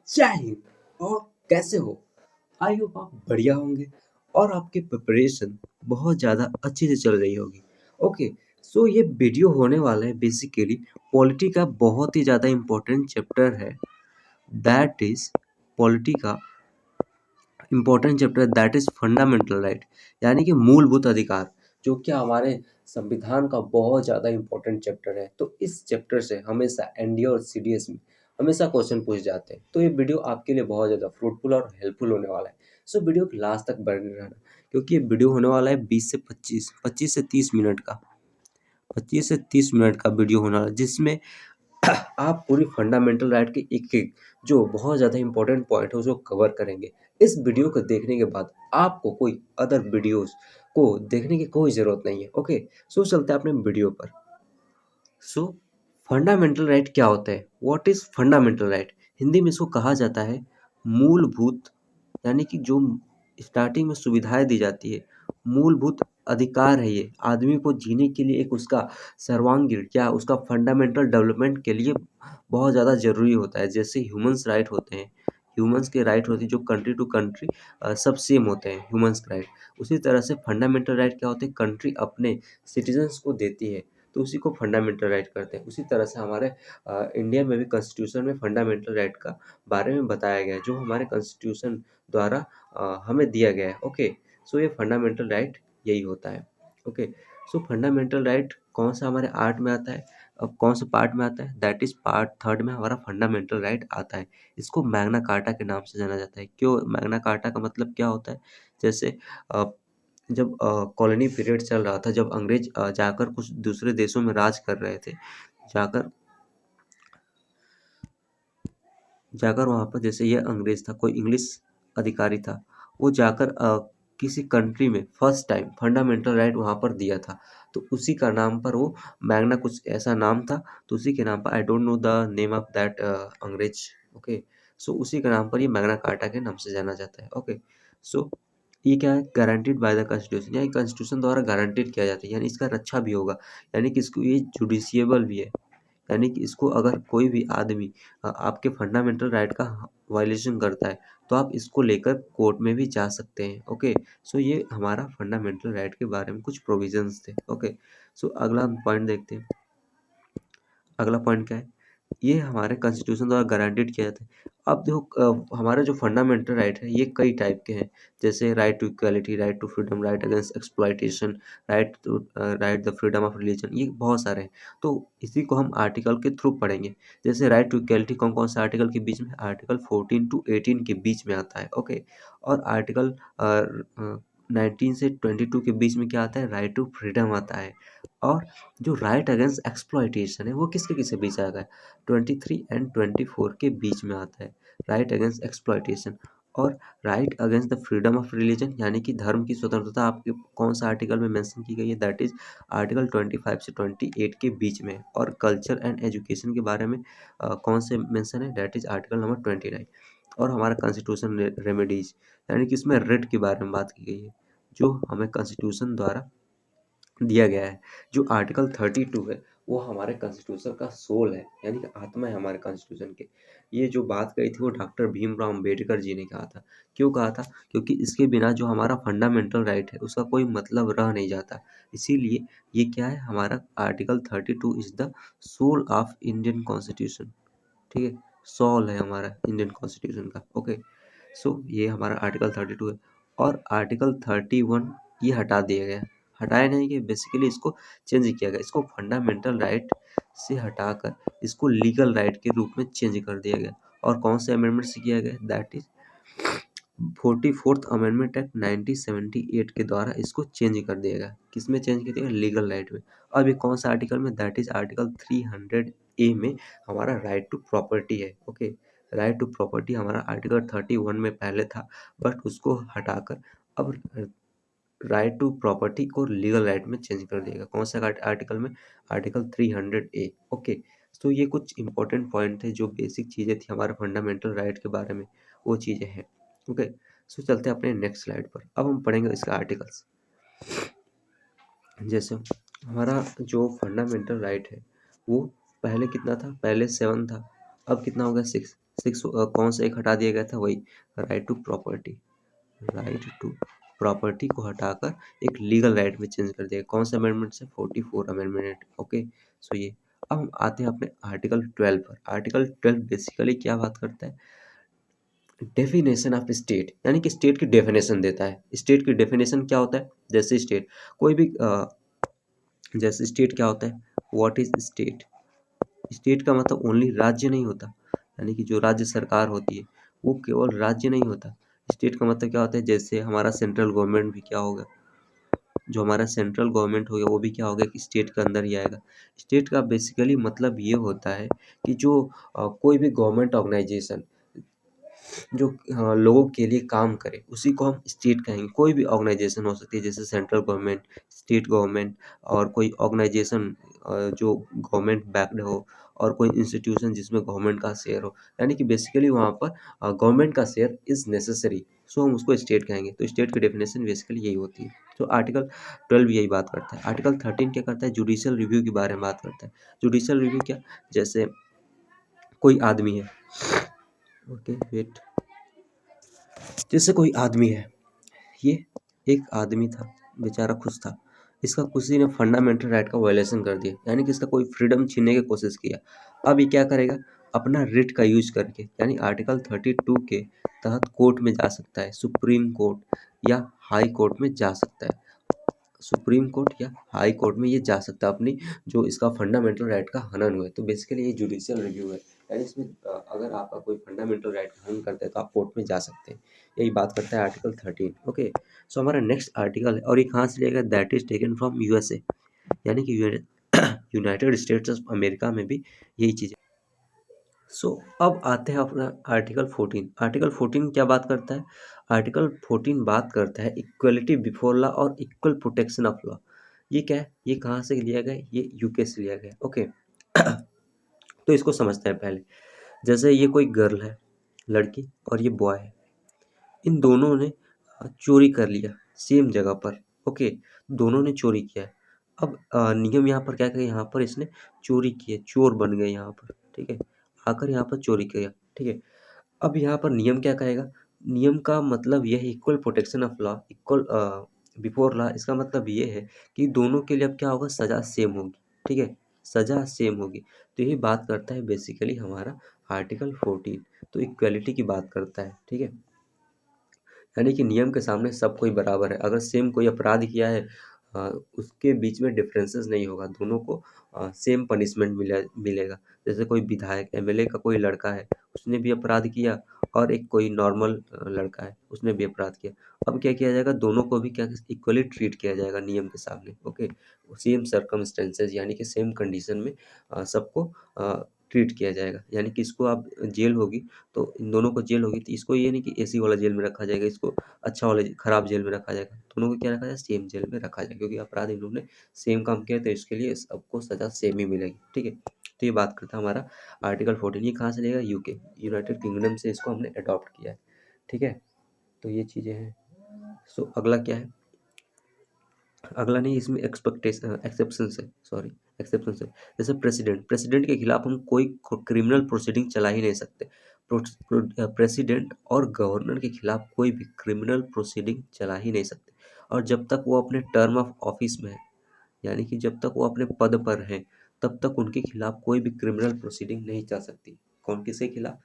जय हिंद। और कैसे हो? आई होप आप बढ़िया होंगे और आपकी प्रिपरेशन बहुत ज़्यादा अच्छी से चल रही होगी। ओके, सो ये वीडियो होने वाला है बेसिकली पॉलिटी का बहुत ही ज़्यादा इम्पोर्टेंट चैप्टर है। दैट इज़ पॉलिटी का important chapter that is fundamental right, यानी कि मूलभूत अधिकार, जो कि हमारे संविधान का बहुत ज़्यादा इम्पोर्टेंट चैप्टर है। तो इस चैप्टर से हमेशा एनडीए और सीडीएस में हमेशा क्वेश्चन पूछ जाते हैं। तो ये वीडियो आपके लिए बहुत ज़्यादा फ्रूटफुल और हेल्पफुल होने वाला है। सो वीडियो को लास्ट तक बने रहना, क्योंकि ये वीडियो होने वाला है 20 से 25 से 30 मिनट का। 25 से 30 मिनट का वीडियो होने वाला है, जिसमें आप पूरी फंडामेंटल राइट के एक-एक जो बहुत ज़्यादा इम्पोर्टेंट पॉइंट है उसको कवर करेंगे। इस वीडियो को देखने के बाद आपको कोई अदर वीडियोज़ को देखने की कोई ज़रूरत नहीं है। ओके, सो चलते हैं अपने वीडियो पर। सो फंडामेंटल राइट क्या होता है? What is fundamental right? Hindi में इसको कहा जाता है मूलभूत, यानी कि जो स्टार्टिंग में सुविधाएँ दी जाती है, मूलभूत अधिकार है ये। आदमी को जीने के लिए एक उसका सर्वांगीण क्या उसका फंडामेंटल डेवलपमेंट के लिए बहुत ज़्यादा ज़रूरी होता है। जैसे ह्यूमन्स राइट होते हैं, ह्यूमन्स के राइट होते हैं जो कंट्री टू कंट्री सब सेम होते हैं ह्यूमन्स के राइट। उसी तरह से फंडामेंटल राइट क्या होते हैं? कंट्री अपने सिटीज़न्स को देती है, तो उसी को फंडामेंटल राइट करते हैं। उसी तरह से हमारे इंडिया में भी कॉन्स्टिट्यूशन में फंडामेंटल राइट का बारे में बताया गया है, जो हमारे कॉन्स्टिट्यूशन द्वारा हमें दिया गया है। ओके, सो ये फंडामेंटल राइट यही होता है। ओके, सो फंडामेंटल राइट कौन सा हमारे आर्ट में आता है? अब कौन से पार्ट में आता है? दैट इज़ पार्ट थर्ड में हमारा फंडामेंटल राइट आता है। इसको मैग्ना कार्टा के नाम से जाना जाता है। क्यों मैग्ना कार्टा का मतलब क्या होता है? जैसे अ, जब कॉलोनी पीरियड चल रहा था, जब अंग्रेज जाकर कुछ दूसरे देशों में राज कर रहे थे, जाकर जाकर वहाँ पर जैसे ये अंग्रेज था, कोई इंग्लिश अधिकारी था, वो जाकर किसी कंट्री में फर्स्ट टाइम फंडामेंटल राइट वहाँ पर दिया था, तो उसी का नाम पर वो मैग्ना कुछ ऐसा नाम था, तो उसी के नाम पर I don't know the name of that अंग्रेज। ओके, सो उसी के नाम पर ये मैग्ना कार्टा के नाम से जाना जाता है। ओके, सो ये क्या है? गारंटीड बाय द कॉन्स्टिट्यूशन, यानी कॉन्स्टिट्यूशन द्वारा गारंटीड किया जाता है, यानी इसका रक्षा भी होगा, यानी कि इसको ये जुडिशियबल भी है, यानी कि इसको अगर कोई भी आदमी आपके फंडामेंटल राइट का वायलेशन करता है, तो आप इसको लेकर कोर्ट में भी जा सकते हैं। ओके, सो ये हमारा फंडामेंटल राइट के बारे में कुछ प्रोविजंस थे। ओके, सो अगला हम पॉइंट देखते हैं। अगला पॉइंट क्या है? ये हमारे कॉन्स्टिट्यूशन द्वारा गारंटीड किया जाता है। अब देखो हमारे जो फंडामेंटल राइट है ये कई टाइप के हैं, जैसे right to equality, right to freedom, right against exploitation, right the freedom of religion, ये बहुत सारे हैं। तो इसी को हम आर्टिकल के थ्रू पढ़ेंगे। जैसे राइट टू इक्वालिटी कौन कौन से आर्टिकल के बीच में? आर्टिकल 14 टू 18 के बीच में आता है। ओके, और आर्टिकल 19 से 22 के बीच में क्या आता है? राइट टू फ्रीडम आता है। और जो राइट अगेंस्ट एक्सप्लॉइटेशन है वो किसके किसके बीच आता है? 23 एंड 24 के बीच में आता है राइट अगेंस्ट एक्सप्लॉइटेशन। और right against the freedom of religion, यानी कि धर्म की स्वतंत्रता आपके कौन सा आर्टिकल में मेंशन की गई है? दैट इज आर्टिकल 25 से 28 के बीच में। और कल्चर एंड एजुकेशन के बारे में कौन से मेंशन है? That is article number 29। और हमारा कॉन्स्टिट्यूशन रेमेडीज, यानी कि इसमें रिट के बारे में बात की गई है, जो हमें कॉन्स्टिट्यूशन द्वारा दिया गया है। जो आर्टिकल 32 है वो हमारे कॉन्स्टिट्यूशन का सोल है, यानी कि आत्मा है हमारे कॉन्स्टिट्यूशन के। ये जो बात कही थी वो डॉक्टर भीमराव अम्बेडकर जी ने कहा था। क्यों कहा था? क्योंकि इसके बिना जो हमारा फंडामेंटल राइट है उसका कोई मतलब रह नहीं जाता। इसीलिए ये क्या है? हमारा article 32 is the soul of Indian constitution. ठीक है, सोल है हमारा इंडियन कॉन्स्टिट्यूशन का। ओके, सो ये हमारा आर्टिकल 32 है। और आर्टिकल 31 ये हटा दिया गया। हटाया नहीं कि बेसिकली इसको चेंज किया गया, इसको फंडामेंटल राइट से हटाकर इसको लीगल राइट के रूप में चेंज कर दिया गया। और कौन से अमेंडमेंट से किया गया? That is 44th amendment act 1978 के द्वारा इसको चेंज कर दिया गया। किस में चेंज कर दिया गया? लीगल राइट में। अब ये कौन सा आर्टिकल में? दैट इज आर्टिकल 300A में हमारा राइट टू प्रॉपर्टी है। ओके, राइट टू प्रॉपर्टी हमारा आर्टिकल 31 में पहले था, बट उसको हटाकर अब राइट टू प्रॉपर्टी को लीगल राइट में चेंज कर दिया गया। कौन सा आर्टिकल में? Article 300A। ओके, तो ये कुछ इंपॉर्टेंट पॉइंट थे, जो बेसिक चीज़ें थी हमारे फंडामेंटल राइट के बारे में, वो चीज़ें हैं। ओके, सो चलते हैं अपने नेक्स्ट स्लाइड पर। अब हम पढ़ेंगे इसका आर्टिकल्स। जैसे हमारा जो फंडामेंटल राइट है वो पहले कितना था? पहले 7 था, अब कितना हो गया? 6। सिक्स कौन सा एक हटा दिया गया था, वही right to property. Right to property को हटाकर एक लीगल राइट में चेंज कर दिया। कौन सा अमेंडमेंट से, 44 अमेंडमेंट। ओके, सो ये अब हम आते हैं अपने आर्टिकल 12 पर। आर्टिकल 12 बेसिकली क्या बात करता है, डेफिनेशन ऑफ स्टेट, यानी कि स्टेट की डेफिनेशन देता है। स्टेट की डेफिनेशन क्या होता है, जैसे स्टेट कोई भी जैसे स्टेट क्या होता है, व्हाट इज स्टेट। स्टेट का मतलब ओनली राज्य नहीं होता, यानी कि जो राज्य सरकार होती है वो केवल राज्य नहीं होता। स्टेट का मतलब क्या होता है, जैसे हमारा सेंट्रल गवर्नमेंट भी क्या होगा, जो हमारा सेंट्रल गवर्नमेंट होगा वो भी क्या होगा कि स्टेट के अंदर ही आएगा। स्टेट का बेसिकली मतलब ये होता है कि जो कोई भी गवर्नमेंट ऑर्गेनाइजेशन जो लोगों के लिए काम करे उसी को हम स्टेट कहेंगे। कोई भी ऑर्गेनाइजेशन हो सकती है, जैसे सेंट्रल गवर्नमेंट, स्टेट गवर्नमेंट, और कोई ऑर्गेनाइजेशन जो गवर्नमेंट बैक्ड हो, और कोई इंस्टीट्यूशन जिसमें गवर्नमेंट का शेयर हो, यानी कि बेसिकली वहाँ पर गवर्नमेंट का शेयर इज़ नेसेसरी, सो हम उसको स्टेट कहेंगे। तो स्टेट की डेफिनेशन बेसिकली यही होती है। तो आर्टिकल 12 यही बात करता है। आर्टिकल 13 क्या करता है, जुडिशियल रिव्यू के बारे में बात करता है। जुडिशियल रिव्यू क्या, जैसे कोई आदमी है, ओके वेट, जैसे कोई आदमी है, ये एक आदमी था, बेचारा खुश था, इसका किसी ने फंडामेंटल राइट का वायलेशन कर दिया, यानी कि इसका कोई फ्रीडम छीनने की कोशिश किया। अब ये क्या करेगा, अपना रिट का यूज करके, यानी आर्टिकल 32 के तहत कोर्ट में जा सकता है, सुप्रीम कोर्ट या हाई कोर्ट में जा सकता है। सुप्रीम कोर्ट या हाई कोर्ट में ये जा सकता है अपनी जो इसका फंडामेंटल राइट का हनन हुआ है। तो बेसिकली ये जुडिशियल रिव्यू है, यानी इसमें अगर आपका कोई फंडामेंटल राइट का हनन करता है तो आप कोर्ट में जा सकते हैं। यही बात करता है आर्टिकल 13। ओके, सो हमारा नेक्स्ट आर्टिकल है, और ये कहाँ से लिया गया, that is taken from USA, यानी कि यूनाइटेड स्टेट्स ऑफ अमेरिका में भी यही चीज़ है। सो अब आते हैं अपना आर्टिकल 14। आर्टिकल 14 क्या बात करता है, आर्टिकल 14 बात करता है इक्वलिटी बिफोर लॉ और इक्वल प्रोटेक्शन ऑफ लॉ। ये क्या है, ये कहाँ से लिया गया है, ये यूके से लिया गया है। ओके तो इसको समझते हैं पहले। जैसे ये कोई गर्ल है, लड़की, और ये बॉय है, इन दोनों ने चोरी कर लिया सेम जगह पर। ओके, दोनों ने चोरी किया है। अब नियम यहाँ पर क्या कहे, यहाँ पर इसने चोरी की है, चोर बन गए यहाँ पर, ठीक है, आकर यहाँ पर चोरी किया, ठीक है। अब यहाँ पर नियम क्या कहेगा, नियम का मतलब यह है equal protection of law, equal before law. इसका मतलब ये है कि दोनों के लिए अब क्या होगा, सज़ा सेम होगी, ठीक है, सज़ा सेम होगी। तो यही बात करता है बेसिकली हमारा आर्टिकल 14। तो इक्वलिटी की बात करता है, ठीक है, यानी कि नियम के सामने सब कोई बराबर है। अगर सेम कोई अपराध किया है उसके बीच में डिफरेंसेस नहीं होगा, दोनों को सेम पनिशमेंट मिलेगा। जैसे कोई विधायक एमएलए का कोई लड़का है, उसने भी अपराध किया, और एक कोई नॉर्मल लड़का है, उसने भी अपराध किया। अब क्या किया जाएगा, दोनों को भी क्या इक्वली ट्रीट किया जाएगा नियम के सामने। ओके, सेम सर्कमस्टेंसेस, यानी कि सेम कंडीशन में सबको ट्रीट किया जाएगा। यानी कि इसको आप जेल होगी तो इन दोनों को जेल होगी, तो इसको ये नहीं कि एसी वाला जेल में रखा जाएगा, इसको अच्छा वाला खराब जेल में रखा जाएगा। दोनों को क्या रखा जाए, सेम जेल में रखा जाएगा, क्योंकि अपराध इन्होंने सेम काम किया, तो इसके लिए सबको सजा सेम ही मिलेगी, ठीक है। तो ये बात करता है हमारा आर्टिकल 14। ये कहाँ से लेगा, यूके, यूनाइटेड किंगडम से इसको हमने अडॉप्ट किया है, ठीक है। तो ये चीज़ें हैं। सो अगला क्या है, अगला नहीं, इसमें एक्सपेक्टेशन एक्सेप्शन है, सॉरी एक्सेप्शन है। जैसे प्रेसिडेंट, प्रेसिडेंट के खिलाफ हम कोई क्रिमिनल प्रोसीडिंग चला ही नहीं सकते। प्रेसिडेंट और गवर्नर के खिलाफ कोई भी क्रिमिनल प्रोसीडिंग चला ही नहीं सकते, और जब तक वो अपने टर्म ऑफ ऑफिस में है, यानी कि जब तक वो अपने पद पर हैं, तब तक उनके खिलाफ कोई भी क्रिमिनल प्रोसीडिंग नहीं चल सकती। कौन, किसके खिलाफ,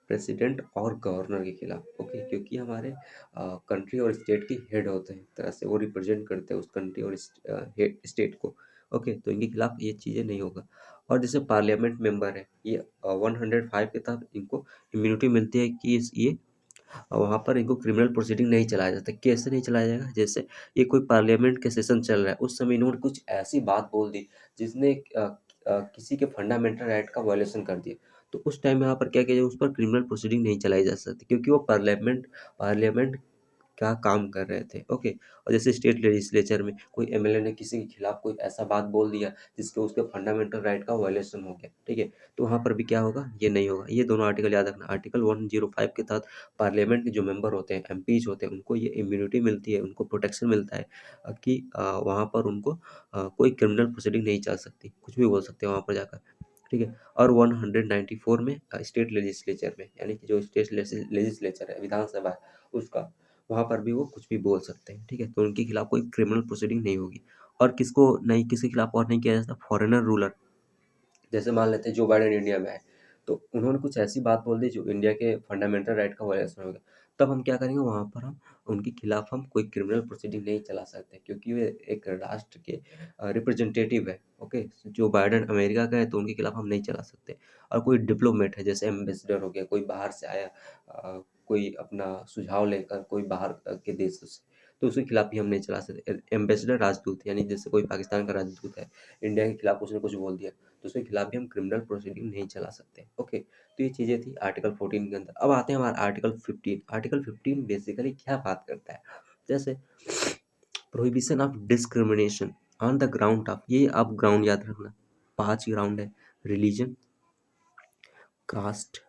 प्रेसिडेंट और गवर्नर के खिलाफ। ओके, क्योंकि हमारे कंट्री और स्टेट के हेड होते हैं, एक तरह से वो रिप्रेजेंट करते हैं उस कंट्री और स्टेट को। ओके, तो इनके खिलाफ ये चीज़ें नहीं होगा। और जैसे पार्लियामेंट मेंबर है, ये 105 के तहत इनको इम्यूनिटी मिलती है कि ये वहाँ पर इनको क्रिमिनल प्रोसीडिंग नहीं चलाया जाता। कैसे नहीं चलाया जाएगा, जैसे ये कोई पार्लियामेंट के सेशन चल रहा है, उस समय इन्होंने कुछ ऐसी बात बोल दी जिसने किसी के फंडामेंटल राइट का वायलेशन कर दिया, तो उस टाइम यहाँ पर क्या किया जाए, उस पर क्रिमिनल प्रोसीडिंग नहीं चलाई जा सकती, क्योंकि वो पार्लियामेंट का काम कर रहे थे। ओके, और जैसे स्टेट लेजिस्लेचर में कोई एमएलए ने किसी के खिलाफ कोई ऐसा बात बोल दिया जिसके उसके फंडामेंटल राइट का वायलेशन हो गया, ठीक है, तो वहाँ पर भी क्या होगा, ये नहीं होगा। ये दोनों आर्टिकल याद रखना। आर्टिकल 105 के तहत पार्लियामेंट के जो मेंबर होते हैं, एमपीज होते हैं, उनको ये इम्यूनिटी मिलती है, उनको प्रोटेक्शन मिलता है कि वहाँ पर उनको कोई क्रिमिनल प्रोसीडिंग नहीं चल सकती, कुछ भी बोल सकते हैं वहाँ पर जाकर, ठीक है। और 194 में स्टेट लेजिस्लेचर में, यानी कि जो स्टेट लेजिस्लेचर है, विधानसभा है, उसका, वहाँ पर भी वो कुछ भी बोल सकते हैं, ठीक है। तो उनके खिलाफ कोई क्रिमिनल प्रोसीडिंग नहीं होगी। और किसको नहीं, किसी के खिलाफ और नहीं किया जाता, फॉरेनर रूलर। जैसे मान लेते हैं जो बाइडेन इंडिया में है, तो उन्होंने कुछ ऐसी बात बोल दी जो इंडिया के फंडामेंटल राइट का वायलेशन हो गया, तब हम क्या करेंगे, वहाँ पर हम उनके खिलाफ हम कोई क्रिमिनल प्रोसीडिंग नहीं चला सकते, क्योंकि वे एक राष्ट्र के रिप्रेजेंटेटिव है। ओके, जो बाइडेन अमेरिका का है, तो उनके खिलाफ हम नहीं चला सकते। और कोई डिप्लोमेट है, जैसे एम्बेसडर हो गया, कोई बाहर से आया, कोई अपना सुझाव लेकर, कोई बाहर के देश से, तो उसके खिलाफ भी हम नहीं चला सकते। एम्बेसडर राजदूत, यानी जैसे कोई पाकिस्तान का राजदूत है, इंडिया के खिलाफ उसने कुछ बोल दिया, तो उसके खिलाफ भी हम क्रिमिनल प्रोसीडिंग नहीं चला सकते। ओके, तो ये चीज़ें थी आर्टिकल 14 के अंदर। अब आते हैं हमारा आर्टिकल 15। आर्टिकल 15 बेसिकली क्या बात करता है, जैसे prohibition of discrimination on the ground of, ये आप ग्राउंड याद रखना, 5 ग्राउंड है। रिलीजन, कास्ट,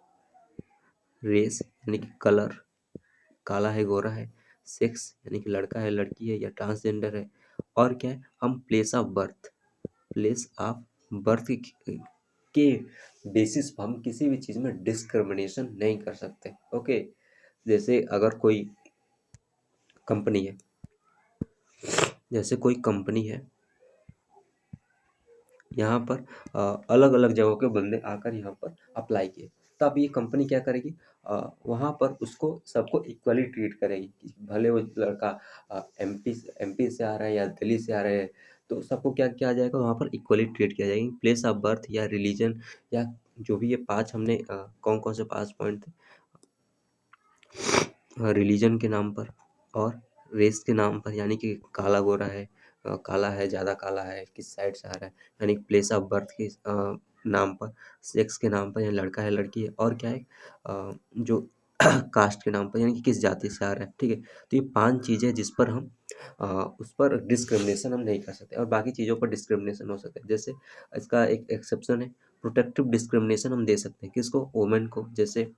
रेस यानी कि कलर, काला है गोरा है, सेक्स यानी कि लड़का है लड़की है या ट्रांसजेंडर है, और क्या है, हम place of birth, place of birth के बेसिस पर हम किसी भी चीज़ में डिस्क्रिमिनेशन नहीं कर सकते। ओके, जैसे अगर कोई कंपनी है, जैसे कोई कंपनी है, यहाँ पर अलग अलग जगहों के बंदे आकर यहाँ पर अप्लाई किए, तब ये कंपनी क्या करेगी, वहाँ पर उसको सबको इक्वली ट्रीट करेगी, कि भले वो लड़का एमपी से आ रहा है या दिल्ली से आ रहा है, तो सबको क्या किया जाएगा, वहाँ पर इक्वली ट्रीट किया जाएगा। प्लेस ऑफ बर्थ या रिलीजन या जो भी, ये 5 हमने कौन कौन से 5 पॉइंट थे, रिलीजन के नाम पर और रेस के नाम पर, यानी कि काला गोरा है, काला है, ज़्यादा काला है, किस साइड से आ रहा है, यानी प्लेस ऑफ बर्थ के नाम पर, सेक्स के नाम पर, यानी लड़का है लड़की है, और क्या है, जो कास्ट के नाम पर, यानी कि किस जाति से आ रहा है, ठीक है। तो ये 5 चीज़ें जिस पर हम उस पर डिस्क्रिमिनेशन हम नहीं कर सकते, और बाकी चीज़ों पर डिस्क्रिमिनेशन हो सकता है। जैसे इसका एक एक्सेप्शन है, प्रोटेक्टिव डिस्क्रिमिनेशन हम दे सकते हैं, किसको, वोमेन को। जैसे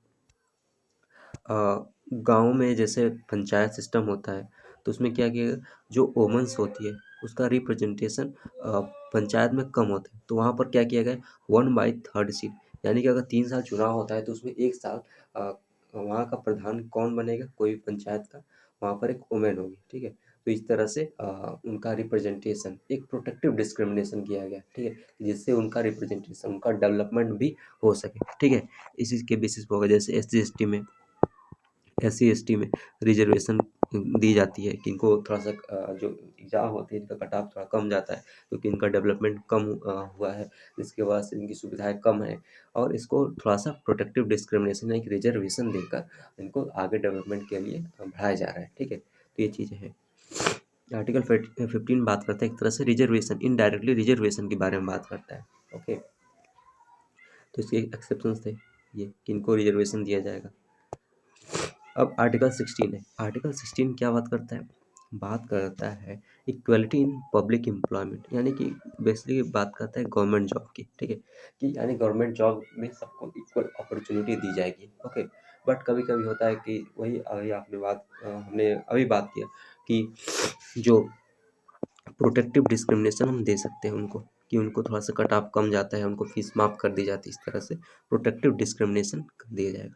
गाँव में जैसे पंचायत सिस्टम होता है, तो उसमें क्या किया, जो वोमेन्स होती है उसका रिप्रेजेंटेशन पंचायत में कम होता है, तो वहाँ पर क्या किया गया, 1/3 सीट, यानी कि अगर 3 साल चुनाव होता है, तो उसमें 1 साल वहाँ का प्रधान कौन बनेगा, कोई भी पंचायत का, वहाँ पर एक वोमेन होगी, ठीक है। तो इस तरह से उनका रिप्रेजेंटेशन, एक प्रोटेक्टिव डिस्क्रिमिनेशन किया गया, ठीक है, जिससे उनका रिप्रेजेंटेशन, उनका डेवलपमेंट भी हो सके, ठीक है। इसी के बेसिस पर होगा, जैसे SC ST में, SC ST में रिजर्वेशन दी जाती है, कि इनको थोड़ा सा जो एग्ज़ाम होती है, इनका कट ऑफ थोड़ा कम जाता है, क्योंकि इनका डेवलपमेंट कम हुआ है, जिसके वजह से इनकी सुविधाएं कम हैं, और इसको थोड़ा सा प्रोटेक्टिव डिस्क्रिमिनेशन, एक रिजर्वेशन देकर इनको आगे डेवलपमेंट के लिए बढ़ाया जा रहा है, ठीक है। तो ये चीज़ें हैं। आर्टिकल 15 बात करता है एक तरह से रिजर्वेशन, इनडायरेक्टली रिजर्वेशन के बारे में बात करता है। ओके, तो इसके एक्सेप्शंस थे ये, कि इनको रिजर्वेशन दिया जाएगा। अब आर्टिकल 16 है। आर्टिकल 16 क्या बात करता है, बात करता है इक्वलिटी इन पब्लिक एम्प्लॉयमेंट, यानी कि बेसिकली बात करता है गवर्नमेंट जॉब की, ठीक है, कि यानी गवर्नमेंट जॉब में सबको इक्वल अपॉर्चुनिटी दी जाएगी। ओके, बट कभी कभी होता है कि वही अभी आपने बात हमने अभी बात किया, कि जो प्रोटेक्टिव डिस्क्रिमिनेशन हम दे सकते हैं उनको, कि उनको थोड़ा सा कट ऑफ कम जाता है, उनको फीस माफ़ कर दी जाती है, इस तरह से प्रोटेक्टिव डिस्क्रिमिनेशन दिया जाएगा।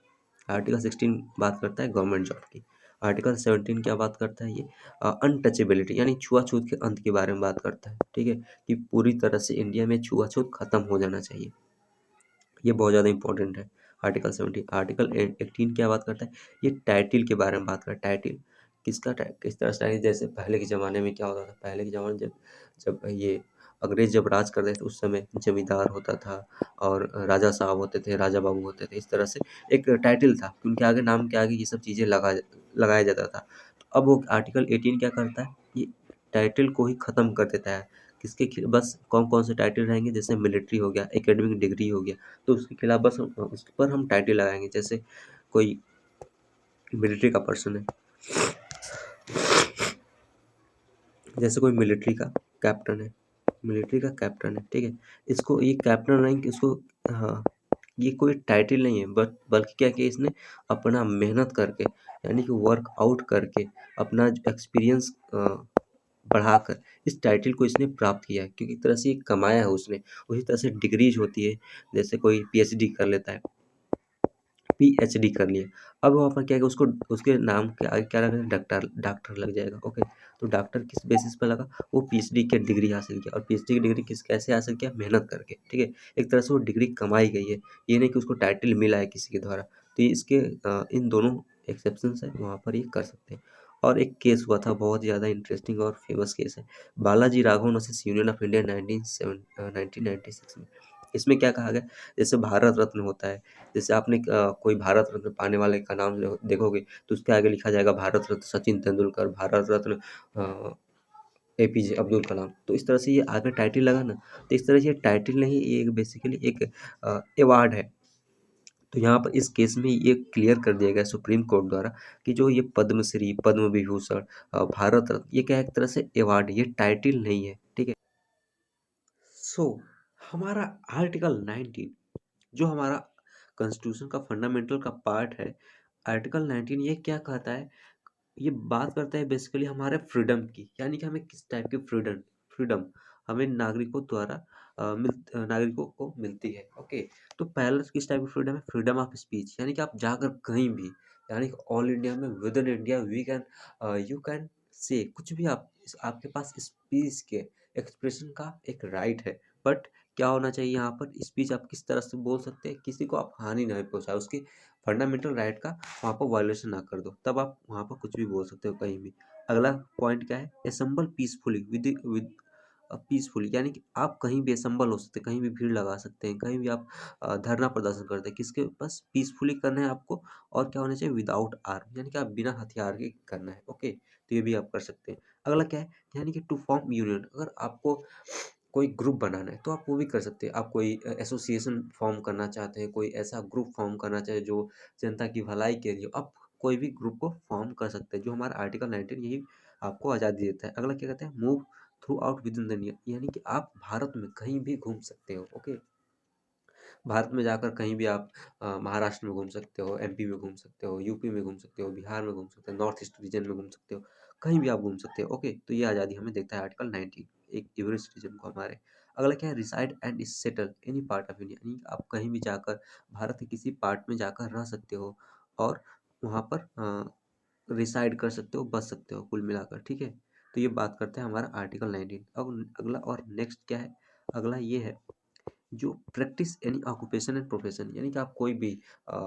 आर्टिकल 16 बात करता है गवर्नमेंट जॉब की। आर्टिकल 17 क्या बात करता है, ये अनटचेबिलिटी, यानी छुआछूत के अंत के बारे में बात करता है, ठीक है, कि पूरी तरह से इंडिया में छुआछूत खत्म हो जाना चाहिए, ये बहुत ज़्यादा इंपॉर्टेंट है। आर्टिकल 17। आर्टिकल 18 क्या बात करता है, ये टाइटिल के बारे में बात करता है। टाइटिल किसका, किस तरह से टाइटिल, जैसे पहले के ज़माने में क्या होता था, पहले के ज़माने जब जब ये अंग्रेज जब राज करते थे, उस समय जमींदार होता था, और राजा साहब होते थे, राजा बाबू होते थे, इस तरह से एक टाइटिल था, उनके आगे, नाम के आगे ये सब चीज़ें लगाया जाता था। तो अब वो आर्टिकल 18 क्या करता है, ये टाइटिल को ही ख़त्म कर देता है। बस कौन कौन से टाइटल रहेंगे, जैसे मिलिट्री हो गया, एकेडमिक डिग्री हो गया, तो उसके खिलाफ बस उस पर हम टाइटल लगाएंगे। जैसे कोई मिलिट्री का पर्सन है, जैसे कोई मिलिट्री का कैप्टन है, मिलिट्री का कैप्टन है, ठीक है, इसको ये कैप्टन रैंक, इसको, हाँ, ये कोई टाइटल नहीं है, बट बल्कि क्या किया इसने, अपना मेहनत करके, यानी कि वर्क आउट करके, अपना एक्सपीरियंस पढ़ाकर इस टाइटल को इसने प्राप्त किया है, क्योंकि एक तरह से ये कमाया है उसने। उसी तरह से डिग्रीज होती है, जैसे कोई पीएचडी कर लेता है, पीएचडी कर लिया, अब वहाँ पर क्या है कि उसको उसके नाम के आगे क्या लगा, डॉक्टर, डॉक्टर लग जाएगा। ओके, तो डॉक्टर किस बेसिस पर लगा, वो पीएचडी की डिग्री हासिल किया, और पीएचडी की डिग्री किस कैसे हासिल किया, मेहनत करके, ठीक है। एक तरह से वो डिग्री कमाई गई है, ये नहीं कि उसको टाइटल मिला है किसी के द्वारा। तो ये इसके इन दोनों एक्सेप्शंस है, वहाँ पर ये कर सकते हैं। और एक केस हुआ था बहुत ज़्यादा इंटरेस्टिंग और फेमस केस है, Balaji Raghavan versus union of India 1996 में। इसमें क्या कहा गया, जैसे भारत रत्न होता है, जैसे आपने कोई भारत रत्न पाने वाले का नाम देखोगे तो उसके आगे लिखा जाएगा भारत रत्न सचिन तेंदुलकर, भारत रत्न एपीजे अब्दुल कलाम। तो इस तरह से ये आगे टाइटल लगा ना, तो इस तरह से ये टाइटल नहीं, ये एक बेसिकली एक अवार्ड है। तो यहाँ पर इस केस में ये क्लियर कर दिया गया सुप्रीम कोर्ट द्वारा कि जो ये पद्मश्री, पद्म विभूषण, भारत रत्न, ये क्या है, एक तरह से अवार्ड, ये टाइटल नहीं है, ठीक है। सो हमारा आर्टिकल 19 जो हमारा कॉन्स्टिट्यूशन का फंडामेंटल का पार्ट है, आर्टिकल 19 ये क्या कहता है, ये बात करता है बेसिकली हमारे फ्रीडम की, यानी कि हमें किस टाइप की फ्रीडम फ्रीडम हमें नागरिकों द्वारा नागरिकों को मिलती है। ओके, तो पहला किस टाइप की फ्रीडम है, फ्रीडम ऑफ स्पीच, यानी कि आप जाकर कहीं भी, यानी कि ऑल इंडिया में, within India we can, you can say कुछ भी आप, आपके पास स्पीच के एक्सप्रेशन का एक राइट है। बट क्या होना चाहिए यहाँ पर, स्पीच आप किस तरह से बोल सकते हैं, किसी को आप हानि नहीं पहुँचाए, उसके फंडामेंटल राइट का वहाँ पर वायलेशन ना कर दो, तब आप वहाँ पर कुछ भी बोल सकते हो कहीं भी। अगला पॉइंट क्या है, असम्बल पीसफुली विद पीसफुली, यानी कि आप कहीं भी असम्बल हो सकते हैं, कहीं भी भीड़ लगा सकते हैं, कहीं भी आप धरना प्रदर्शन करते हैं, किसके बस पीसफुली करना है आपको। और क्या होना चाहिए, विदाउट आर्म, यानी कि आप बिना हथियार के करना है। ओके, तो ये भी आप कर सकते हैं। अगला क्या है, यानी कि टू फॉर्म यूनियन, अगर आपको कोई ग्रुप बनाना है तो आप वो भी कर सकते हैं। आप कोई एसोसिएशन फॉर्म करना चाहते हैं, कोई ऐसा ग्रुप फॉर्म करना चाहे जो जनता की भलाई के लिए, आप कोई भी ग्रुप को फॉर्म कर सकते हैं, जो हमारा आर्टिकल 19 यही आपको आज़ादी देता है। अगला क्या कहते हैं, move through out with in the India, यानी कि आप भारत में कहीं भी घूम सकते हो। ओके, भारत में जाकर कहीं भी आप महाराष्ट्र में घूम सकते हो, एमपी में घूम सकते हो, यूपी में घूम सकते हो, बिहार में घूम सकते हो, नॉर्थ ईस्ट रीजन में घूम सकते हो, कहीं भी आप घूम सकते हो। ओके, तो ये आज़ादी हमें देता है आर्टिकल 19, एक एवरेस्ट रीजन को हमारे। अगला क्या है, reside and settle any part of India, यानी आप कहीं भी जाकर भारत के किसी पार्ट में जाकर रह सकते हो, और वहाँ पर रिसाइड कर सकते हो, बस सकते हो, कुल मिलाकर, ठीक है। तो ये बात करते हैं हमारा आर्टिकल 19। अब अगला और नेक्स्ट क्या है, अगला ये है जो practice any occupation and profession, यानी कि आप कोई भी अ,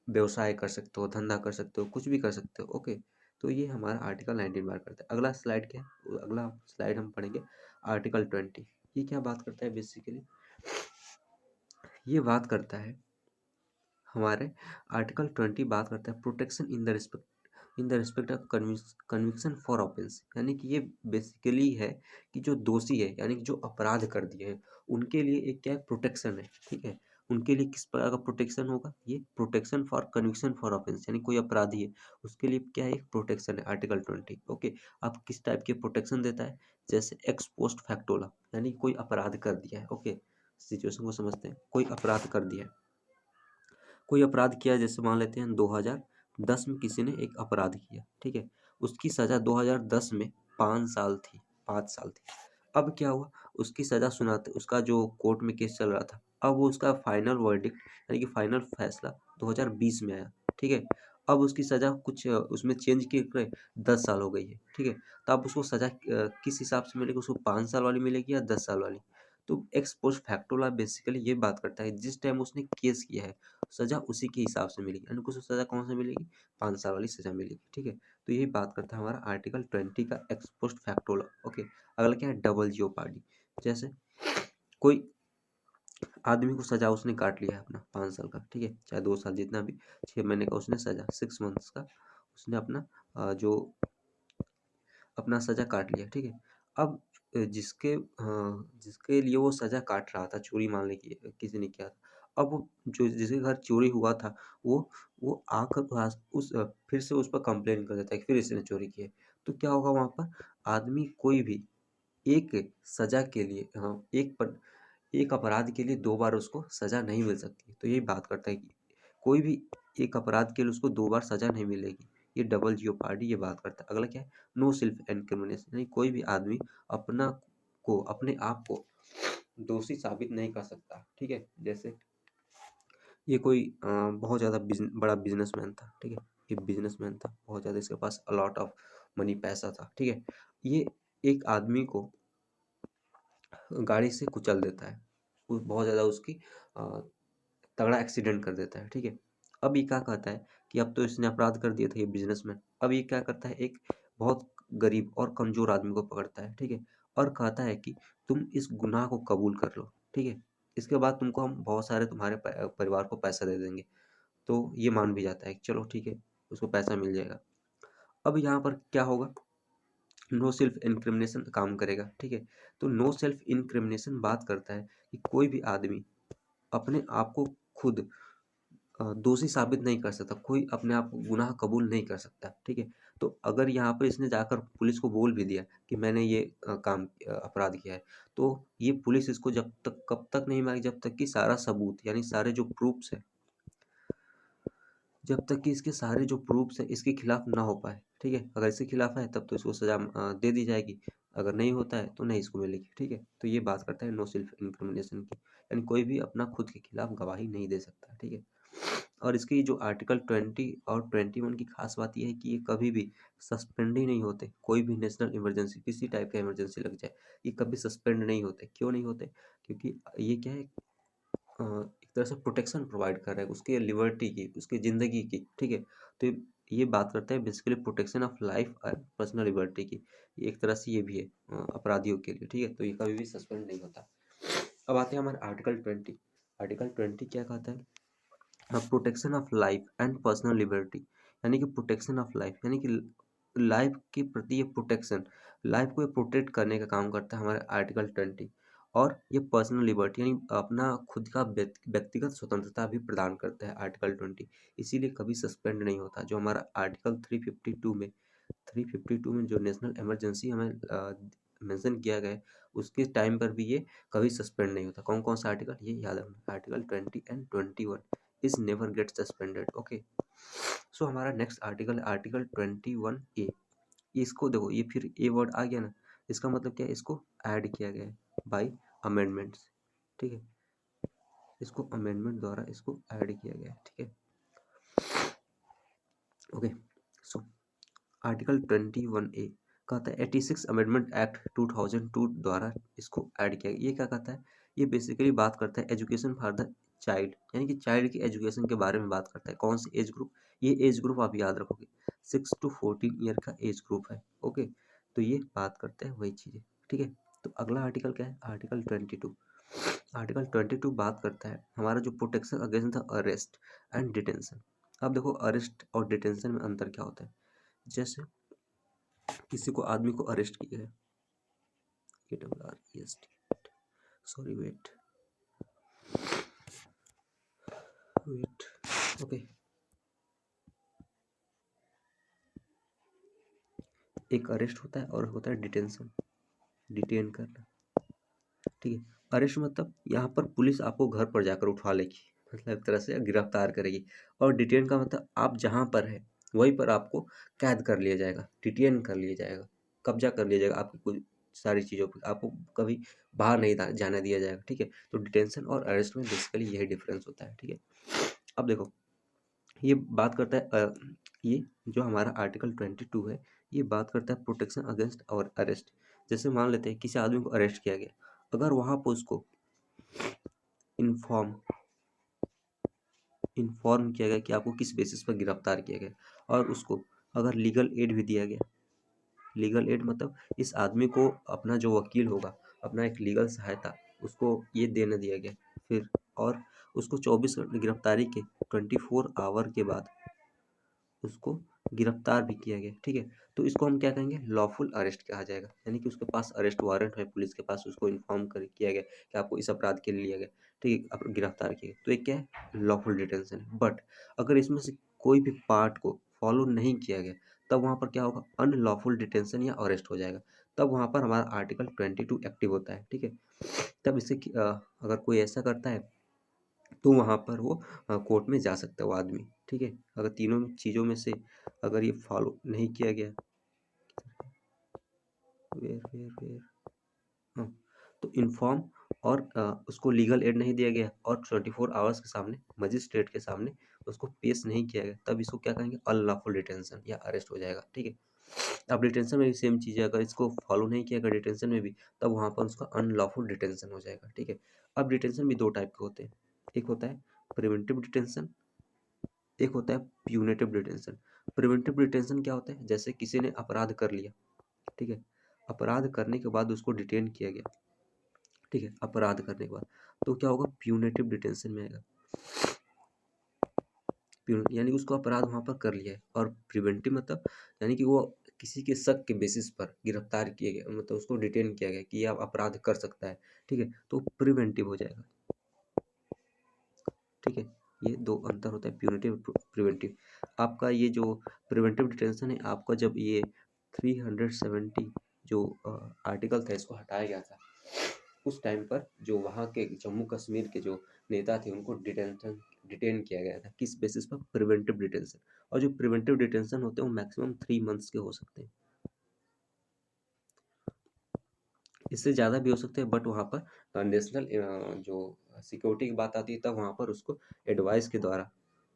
व्यवसाय कर सकते हो, धंधा कर सकते हो, कुछ भी कर सकते हो। ओके, तो ये हमारा आर्टिकल 19 बात करता है। अगला स्लाइड क्या है, अगला स्लाइड हम पढ़ेंगे आर्टिकल 20। ये क्या बात करता है बेसिकली, ये बात करता है हमारे आर्टिकल 20 बात करता है protection in the respect of conviction for offence, यानी कि ये बेसिकली है कि जो दोषी है, यानी कि जो अपराध कर दिए हैं, उनके लिए एक क्या है, प्रोटेक्शन है, ठीक है। उनके लिए किस प्रकार का प्रोटेक्शन होगा, ये protection for conviction for offence, यानी कोई अपराधी है उसके लिए क्या है, एक प्रोटेक्शन है आर्टिकल 20। ओके, आप किस टाइप के प्रोटेक्शन देता है, जैसे एक्स पोस्ट फैक्टोला, यानी कोई अपराध कर दिया है। ओके, सिचुएशन को समझते हैं, कोई अपराध कर दिया है, कोई अपराध किया, जैसे मान लेते हैं 2010 में किसी ने एक अपराध किया, ठीक है। उसकी सज़ा 2010 में 5 साल थी, 5 साल थी। अब क्या हुआ, उसकी सज़ा सुनाते, उसका जो कोर्ट में केस चल रहा था, अब वो उसका फाइनल वर्डिक्ट, यानी कि फाइनल फैसला 2020 में आया, ठीक है। अब उसकी सज़ा कुछ उसमें चेंज किए 10 साल हो गई है, ठीक है। तो अब उसको सज़ा किस हिसाब से मिलेगी, उसको 5 साल वाली मिलेगी या 10 साल वाली। तो x post facto law basically ये बात करता है, जिस टाइम उसने केस किया है सज़ा उसी के हिसाब से मिलेगी, यानी उसको सज़ा कौन सी मिलेगी, 5 साल वाली सज़ा मिलेगी, ठीक है। तो यही बात करता है हमारा आर्टिकल 20 का x post facto law. Okay, अगला क्या है, डबल जियोपार्डी, जैसे कोई आदमी को सज़ा उसने काट लिया है अपना 5 साल का, ठीक है, चाहे 2 साल, जितना भी, 6 महीने का उसने सज़ा, 6 मंथ्स का उसने अपना जो अपना सज़ा काट लिया, ठीक है। अब जिसके लिए वो सज़ा काट रहा था, चोरी मान ली कि किसी ने किया था, अब वो जो जिसके घर चोरी हुआ था, वो वो आकर फिर से उस पर कंप्लेन कर देता है कि फिर इसने चोरी की है। तो क्या होगा वहाँ पर, आदमी कोई भी एक सज़ा के लिए, एक अपराध के लिए 2 बार उसको सज़ा नहीं मिल सकती। तो यही बात करता है कि कोई भी एक अपराध के लिए उसको 2 बार सज़ा नहीं मिलेगी। ये डबल जियोपार्डी ये बात करता है। अगला क्या है, नो सेल्फ इनक्रिमिनेशन, यानी कोई भी आदमी अपने आप को दोषी साबित नहीं कर सकता, ठीक है। जैसे ये कोई बहुत ज़्यादा बड़ा बिजनेसमैन था, ठीक है। ये बिजनेसमैन था बहुत ज़्यादा, इसके पास अलॉट ऑफ मनी, पैसा था, ठीक है। ये एक आदमी को गाड़ी से कुचल देता है, बहुत ज़्यादा उसकी तगड़ा एक्सीडेंट कर देता है, ठीक है। अब ये क्या कहता है कि अब तो इसने अपराध कर दिया था ये बिजनेसमैन, अब ये क्या करता है, एक बहुत गरीब और कमजोर आदमी को पकड़ता है, ठीक है, और कहता है कि तुम इस गुनाह को कबूल कर लो, ठीक है, इसके बाद तुमको हम बहुत सारे तुम्हारे परिवार को पैसा दे देंगे। तो ये मान भी जाता है कि चलो ठीक है, उसको पैसा मिल जाएगा। अब यहाँ पर क्या होगा, नो सेल्फ इनक्रिमिनेशन काम करेगा, ठीक है। तो नो सेल्फ इनक्रिमिनेशन बात करता है कि कोई भी आदमी अपने आप को खुद दोषी साबित नहीं कर सकता, कोई अपने आप को गुनाह कबूल नहीं कर सकता, ठीक है। तो अगर यहाँ पर इसने जाकर पुलिस को बोल भी दिया कि मैंने ये अपराध किया है, तो ये पुलिस इसको जब तक कब तक नहीं मारेगी, जब तक कि सारा सबूत यानी सारे जो प्रूफ्स है, जब तक कि इसके सारे जो प्रूफ्स है इसके खिलाफ ना हो पाए, ठीक है। अगर इसके खिलाफ है तब तो इसको सजा दे दी जाएगी, अगर नहीं होता है तो नहीं इसको मिलेगी, ठीक है। तो ये बात करता है नो सेल्फ इनक्रिमिनेशन की, यानी कोई भी अपना खुद के खिलाफ गवाही नहीं दे सकता, ठीक है। और इसकी जो आर्टिकल 20 और 21 की खास बात यह है कि ये कभी भी सस्पेंड ही नहीं होते, कोई भी नेशनल इमरजेंसी किसी टाइप का इमरजेंसी लग जाए, ये कभी सस्पेंड नहीं होते। क्यों नहीं होते, क्योंकि ये क्या है, एक तरह से प्रोटेक्शन प्रोवाइड कर रहा है उसके लिबर्टी की, उसकी ज़िंदगी की, ठीक है। तो ये बात करता है बेसिकली प्रोटेक्शन ऑफ लाइफ और पर्सनल लिबर्टी की, ये एक तरह से ये भी है अपराधियों के लिए, ठीक है। तो ये कभी भी सस्पेंड नहीं होता। अब आते हैं हमारे आर्टिकल 20। आर्टिकल 20 क्या कहता है, protection of life and personal liberty, यानी कि प्रोटेक्शन ऑफ लाइफ यानी कि लाइफ के प्रति ये प्रोटेक्शन, लाइफ को ये प्रोटेक्ट करने का काम करता है हमारे आर्टिकल 20। और ये पर्सनल लिबर्टी यानी अपना खुद का व्यक्तिगत स्वतंत्रता भी प्रदान करता है आर्टिकल 20, इसीलिए कभी सस्पेंड नहीं होता। जो हमारा आर्टिकल 352 में जो नेशनल इमरजेंसी हमें मेंशन किया गया है, उसके टाइम पर भी ये कभी सस्पेंड नहीं होता। कौन कौन सा आर्टिकल, ये याद रखना, article 20 and 21 is never get suspended, okay. So हमारा नेक्स्ट आर्टिकल है आर्टिकल 21A। इसको देखो, ये फिर ए वर्ड आ गया ना, इसका मतलब क्या है, इसको ऐड किया गया है बाय अमेंडमेंट्स, ठीक है, इसको अमेंडमेंट द्वारा इसको ऐड किया गया है, ठीक है, ओके। सो आर्टिकल 21A कहता है 86 अमेंडमेंट एक्ट 2002 द्वारा इसको ऐड किया गया। ये क्या कहता है, ये बेसिकली बात करता है एजुकेशन फॉर द चाइल्ड, यानी कि चाइल्ड की एजुकेशन के बारे में बात करता है। कौन सी एज ग्रुप, ये एज ग्रुप आप याद रखोगे 6 to 14 ईयर का एज ग्रुप है, ओके। तो ये बात करते हैं वही चीज़ें, ठीक है। तो अगला आर्टिकल क्या है, आर्टिकल 22। आर्टिकल 22 बात करता है हमारा जो protection against the arrest and detention. अब देखो अरेस्ट और डिटेंशन में अंतर क्या होता है। जैसे किसी को आदमी को अरेस्ट किया है, ARREST, सॉरी वेट ओके, एक अरेस्ट होता है और होता है डिटेंशन, डिटेन करना, ठीक है। अरेस्ट मतलब यहाँ पर पुलिस आपको घर पर जाकर उठा लेगी, मतलब एक तरह से गिरफ्तार करेगी। और डिटेन का मतलब आप जहाँ पर है वहीं पर आपको कैद कर लिया जाएगा, डिटेन कर लिया जाएगा, कब्जा कर लिया जाएगा आपकी कुछ सारी चीज़ों पर, आपको कभी बाहर नहीं जाने दिया जाएगा, ठीक है। तो डिटेंशन और अरेस्ट में बेसिकली यही डिफरेंस होता है, ठीक है। अब देखो ये बात करता है ये जो हमारा आर्टिकल 22 है, ये बात करता है प्रोटेक्शन अगेंस्ट और अरेस्ट। जैसे मान लेते हैं किसी आदमी को अरेस्ट किया गया, अगर वहाँ पर उसको इन्फॉर्म इन्फॉर्म किया गया कि आपको किस बेसिस पर गिरफ्तार किया गया, और उसको अगर लीगल एड भी दिया गया, लीगल एड मतलब इस आदमी को अपना जो वकील होगा, अपना एक लीगल सहायता उसको ये देने दिया गया, फिर और उसको 24 गिरफ्तारी के 24 आवर के बाद उसको गिरफ्तार भी किया गया, ठीक है। तो इसको हम क्या कहेंगे, लॉफुल अरेस्ट कहा जाएगा, यानी कि उसके पास अरेस्ट वारंट है पुलिस के पास, उसको इन्फॉर्म कर किया गया कि आपको इस अपराध के लिए लिया गया, ठीक है, आप गिरफ्तार किए, तो एक क्या है, लॉफुल डिटेंशन है। बट अगर इसमें से कोई भी पार्ट को फॉलो नहीं किया गया, तब वहाँ पर क्या होगा, अनलॉफुल डिटेंशन या अरेस्ट हो जाएगा। तब वहाँ पर हमारा आर्टिकल 22 एक्टिव होता है, ठीक है। तब इसे अगर कोई ऐसा करता है तो वहाँ पर वो कोर्ट में जा सकता है वो आदमी, ठीक है। अगर तीनों चीज़ों में से अगर ये फॉलो नहीं किया गया, वेयर वेयर वेयर हाँ, तो इन्फॉर्म और उसको लीगल एड नहीं दिया गया और 24 आवर्स के सामने मजिस्ट्रेट के सामने उसको पेश नहीं किया गया, तब इसको क्या कहेंगे, अनलॉफुल डिटेंशन या अरेस्ट हो जाएगा। ठीक है। अब डिटेंशन में भी सेम चीज़ है, अगर इसको फॉलो नहीं किया गया डिटेंशन में भी, तब वहाँ पर उसका अनलॉफुल डिटेंशन हो जाएगा। ठीक है। अब डिटेंशन भी दो टाइप के होते हैं, एक होता है प्रिवेंटिव डिटेंशन, एक होता है प्यूनेटिव डिटेंशन। प्रिवेंटिव डिटेंशन क्या होता है, जैसे किसी ने अपराध कर लिया, ठीक है, अपराध करने के बाद उसको डिटेन किया गया, ठीक है, अपराध करने के बाद, तो क्या होगा, प्यूनेटिव डिटेंशन में आएगा। यानी उसको अपराध वहाँ पर कर लिया है, और प्रिवेंटिव मतलब यानी कि वो किसी के शक के बेसिस पर गिरफ्तार किया गया, मतलब उसको डिटेन किया गया कि आप अपराध कर सकता है, ठीक है, तो प्रिवेंटिव हो जाएगा। ठीक है। ये दो अंतर होता है, प्यूनिटिव प्रिवेंटिव। आपका ये जो प्रिवेंटिव डिटेंशन है, आपका जब ये 370 जो आर्टिकल था इसको हटाया गया था, उस टाइम पर जो वहाँ के जम्मू कश्मीर के जो नेता थे उनको डिटेन किया गया था, किस बेसिस पर, प्रिवेंटिव डिटेंशन। और जो प्रिवेंटिव डिटेंशन होते हैं वो मैक्सिमम 3 मंथ्स के हो सकते हैं, इससे ज़्यादा भी हो सकते हैं, बट वहाँ पर नेशनल जो सिक्योरिटी की बात आती है तब वहाँ पर उसको एडवाइस के द्वारा,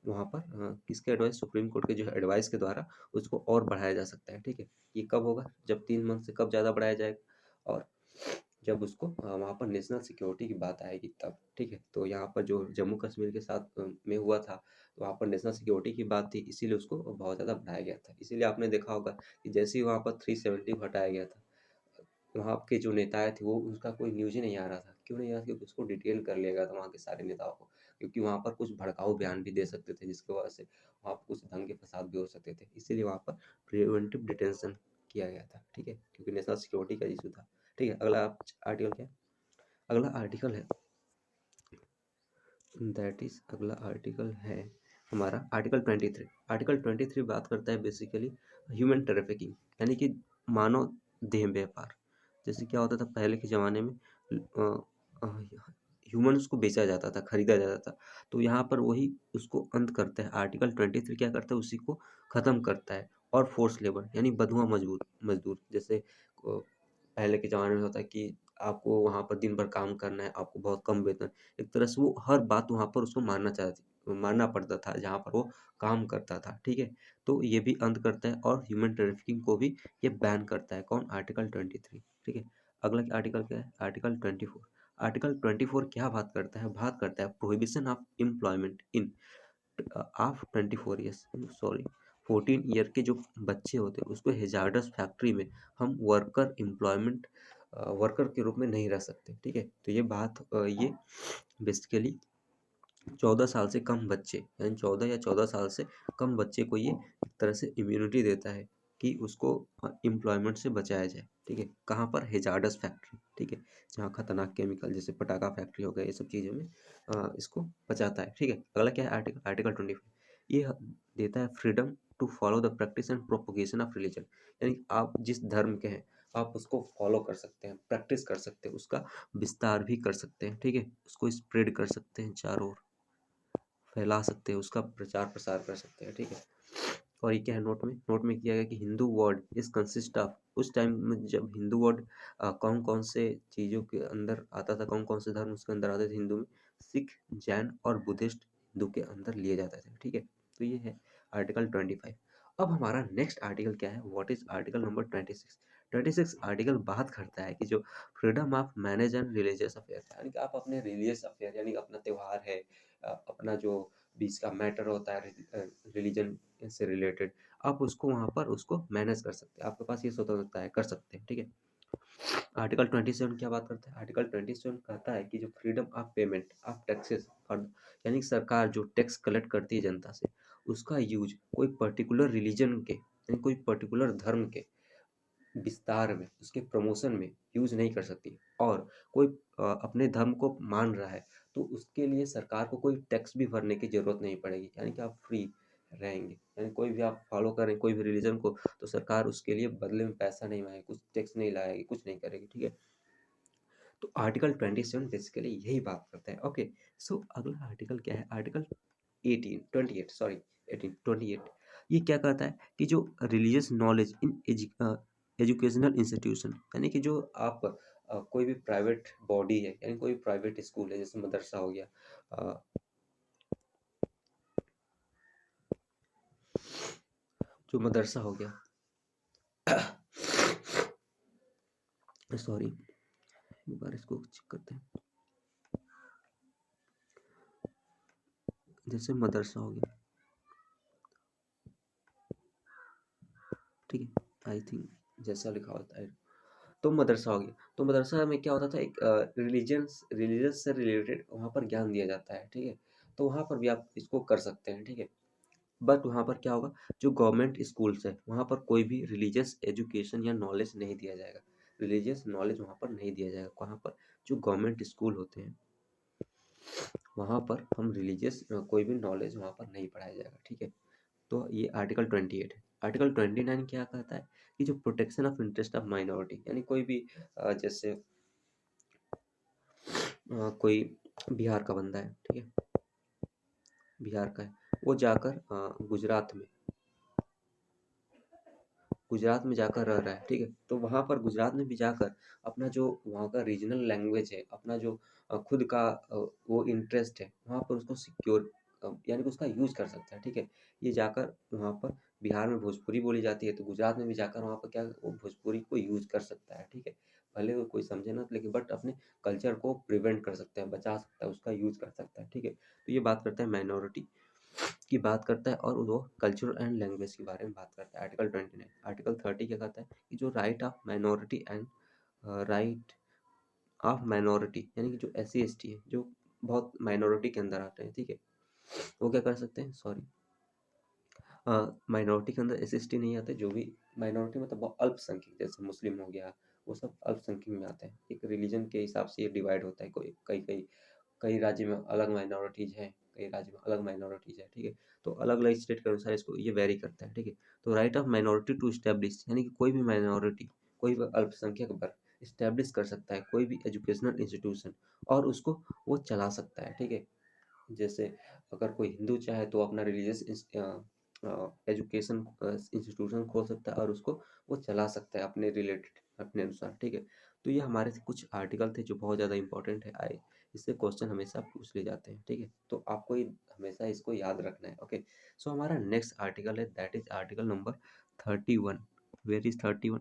वहाँ पर किसके एडवाइस, सुप्रीम कोर्ट के जो एडवाइस के द्वारा उसको और बढ़ाया जा सकता है। ठीक है। ये कब होगा, जब 3 मंथ से कब ज़्यादा बढ़ाया जाएगा, और जब उसको वहाँ पर नेशनल सिक्योरिटी की बात आएगी तब। ठीक है। तो यहाँ पर जो जम्मू कश्मीर के साथ में हुआ था, तो वहाँ पर नेशनल सिक्योरिटी की बात थी, इसीलिए उसको बहुत ज़्यादा बढ़ाया गया था। इसीलिए आपने देखा होगा कि जैसे ही वहाँ पर 370 को हटाया गया था, वहाँ के जो नेताएँ थे वो उसका कोई न्यूज़ ही नहीं आ रहा था। क्यों नहीं आ रहा था? क्योंकि उसको डिटेन कर लिया गया था वहाँ के सारे नेताओं को। क्योंकि वहाँ पर कुछ भड़काऊ बयान भी दे सकते थे, जिसकी वजह से वहाँ पर कुछ दंगे फसाद भी हो सकते थे। इसीलिए वहाँ पर प्रिवेंटिव डिटेंशन किया गया था। ठीक है? क्योंकि नेशनल सिक्योरिटी का इश्यू था। ठीक है? अगला आर्टिकल क्या है? अगला आर्टिकल है, दैट इज़ अगला आर्टिकल है हमारा आर्टिकल 23। आर्टिकल 23 बात करता है बेसिकली ह्यूमन ट्रैफिकिंग, यानी कि मानव देह व्यापार। जैसे क्या होता था पहले के ज़माने में, ह्यूमन्स को बेचा जाता था, खरीदा जाता था, तो यहाँ पर वही उसको अंत करता है। आर्टिकल 23 क्या करता है, उसी को ख़त्म करता है। और फोर्स लेबर यानी बंधुआ मजदूर मजदूर जैसे पहले के ज़माने में होता है कि आपको वहाँ पर दिन भर काम करना है, आपको बहुत कम वेतन, एक तरह से वो हर बात वहाँ पर उसको मानना पड़ता था जहाँ पर वो काम करता था। ठीक है। तो ये भी अंत करता है, और ह्यूमन ट्रैफिकिंग को भी ये बैन करता है। कौन, आर्टिकल 23। ठीक है। अगला आर्टिकल क्या है, आर्टिकल 24। आर्टिकल 24 क्या बात करता है, बात करता है prohibition of employment in of 24 years, sorry 14 year के जो बच्चे होते हैं उसको हेजार्डस फैक्ट्री में हम वर्कर के रूप में नहीं रह सकते। ठीक है। तो ये बात ये बेसिकली 14 साल से कम बच्चे, यानी 14 या 14 साल से कम बच्चे को ये एक तरह से इम्यूनिटी देता है कि उसको एम्प्लॉयमेंट से बचाया जाए। ठीक है। कहाँ पर, हेजार्डस फैक्ट्री। ठीक है। जहाँ खतरनाक केमिकल जैसे पटाखा फैक्ट्री हो गया, ये सब चीज़ों में इसको बचाता है। ठीक है। अगला क्या है, आर्टिकल आर्टिकल 25। ये देता है freedom to follow the practice and propagation of religion, यानी आप जिस धर्म के हैं आप उसको फॉलो कर सकते हैं, प्रैक्टिस कर सकते हैं, उसका विस्तार भी कर सकते हैं। ठीक है। उसको स्प्रेड कर सकते हैं, चारों ओर फैला सकते हैं, उसका प्रचार प्रसार कर सकते हैं। ठीक है। और ये क्या है, नोट में किया गया कि Hindu word is consist of, उस टाइम में जब हिंदू वर्ड कौन कौन से चीज़ों के अंदर आता था, कौन कौन से धर्म उसके अंदर आते थे हिंदू में, सिख, जैन और बुद्धिस्ट हिंदू के अंदर लिए जाते थे। ठीक है। तो ये है आर्टिकल 25। अब हमारा नेक्स्ट आर्टिकल क्या है, what is article number 26। 26 article बात करता है कि जो freedom of manage and religious affair, यानी कि आप अपने रिलीजियस अफेयर, यानी अपना त्यौहार है, अपना जो बीच का मैटर होता है रिलीजन से रिलेटेड, आप उसको वहाँ पर उसको मैनेज कर सकते हैं, आपके पास ये स्वतंत्रता है, कर सकते हैं। ठीक है। आर्टिकल 27 क्या बात करता है, आर्टिकल 27 कहता है कि जो freedom of payment of taxes for, यानी कि सरकार जो टैक्स कलेक्ट करती है जनता से, उसका यूज कोई पर्टिकुलर रिलीजन के, यानी कोई पर्टिकुलर धर्म के विस्तार में, उसके प्रमोशन में यूज नहीं कर सकती। और कोई अपने धर्म को मान रहा है तो उसके लिए सरकार को कोई टैक्स भी भरने की जरूरत नहीं पड़ेगी, यानी कि आप फ्री रहेंगे। यानी कोई भी आप फॉलो करें कोई भी रिलीजन को, तो सरकार उसके लिए बदले में पैसा नहीं मांगेगी, कुछ टैक्स नहीं लाएगी, कुछ नहीं करेगी। ठीक है। तो आर्टिकल 27 बेसिकली यही बात करता है। ओके। सो अगला आर्टिकल क्या है, आर्टिकल 18 28 सॉरी 1828। ये क्या कहता है कि जो religious knowledge in educational institution, यानी कि जो आप कोई भी प्राइवेट बॉडी है, यानी कोई प्राइवेट स्कूल है, जैसे मदरसा हो गया, जो मदरसा हो गया, सॉरी एक बार इसको चेक करते हैं, जैसे मदरसा हो गया, ठीक है, आई थिंक जैसा लिखा होता है, तो मदरसा हो गया। तो मदरसा में क्या होता था, एक रिलीजियस से रिलेटेड वहाँ पर ज्ञान दिया जाता है, ठीक है। तो वहाँ पर भी आप इसको कर सकते हैं, ठीक है। बट वहाँ पर क्या होगा, जो गवर्नमेंट स्कूल्स है वहाँ पर कोई भी रिलीजियस एजुकेशन या नॉलेज नहीं दिया जाएगा, रिलीजियस नॉलेज वहाँ पर नहीं दिया जाएगा। वहाँ पर जो गवर्नमेंट स्कूल होते हैं वहाँ पर हम रिलीजियस कोई भी नॉलेज वहाँ पर नहीं पढ़ाया जाएगा, ठीक है। तो ये आर्टिकल 28 है। आर्टिकल 29 क्या कहता है कि जो protection of interest of minority, यानी कोई भी जैसे कोई बिहार का बंदा है, ठीक है, बिहार का है, वो जाकर गुजरात में जाकर रह रहा है, ठीक है। तो वहाँ पर गुजरात में भी जाकर अपना जो वहाँ का रीजनल लैंग्वेज है, अपना जो खुद का वो इंटरेस्ट है, वहाँ पर उसको सिक्योर यानी कि उसका यूज कर सकता है, ठीक है। ये जाकर वहाँ पर बिहार में भोजपुरी बोली जाती है, तो गुजरात में भी जाकर वहाँ पर क्या वो भोजपुरी को यूज कर सकता है, ठीक है। भले वो कोई समझे ना, लेकिन बट अपने कल्चर को प्रिवेंट कर सकता है, बचा सकता है, उसका यूज कर सकता है, ठीक है। तो ये बात करता है माइनॉरिटी की बात करता है, और वो कल्चर एंड लैंग्वेज के बारे में बात करता है, आर्टिकल 29। आर्टिकल 30 क्या कहता है कि जो right of minority and right of minority, यानी कि जो SC ST है, जो बहुत माइनॉरिटी के अंदर आते हैं, ठीक है, वो क्या कर सकते हैं, सॉरी माइनॉरिटी के अंदर SC ST नहीं आते, जो भी माइनॉरिटी मतलब बहुत अल्पसंख्यक, जैसे मुस्लिम हो गया, वो सब अल्पसंख्यक में आते हैं। एक रिलीजन के हिसाब से ये डिवाइड होता है, कोई कई कई कई राज्य में अलग माइनॉरिटीज हैं, कई राज्य में अलग माइनॉरिटीज है, ठीक है। तो अलग अलग स्टेट के अनुसार इसको ये वेरी करता है, ठीक है। तो right of minority to establish, यानी कि कोई भी माइनॉरिटी, कोई भी अल्पसंख्यक वर्ग इस्टेब्लिश कर सकता है कोई भी एजुकेशनल इंस्टीट्यूशन, और उसको वो चला सकता है, ठीक है। जैसे अगर कोई हिंदू चाहे तो अपना रिलीजियस एजुकेशन इंस्टीट्यूशन खोल सकता है, और उसको वो चला सकता है अपने रिलेटेड, अपने अनुसार, ठीक है। तो ये हमारे से कुछ आर्टिकल थे जो बहुत ज़्यादा इंपॉर्टेंट है, आए इससे क्वेश्चन हमेशा पूछ ले जाते हैं, ठीक है। तो आपको हमेशा इसको याद रखना है, ओके। सो हमारा नेक्स्ट आर्टिकल है, that is article number 31। Where is 31?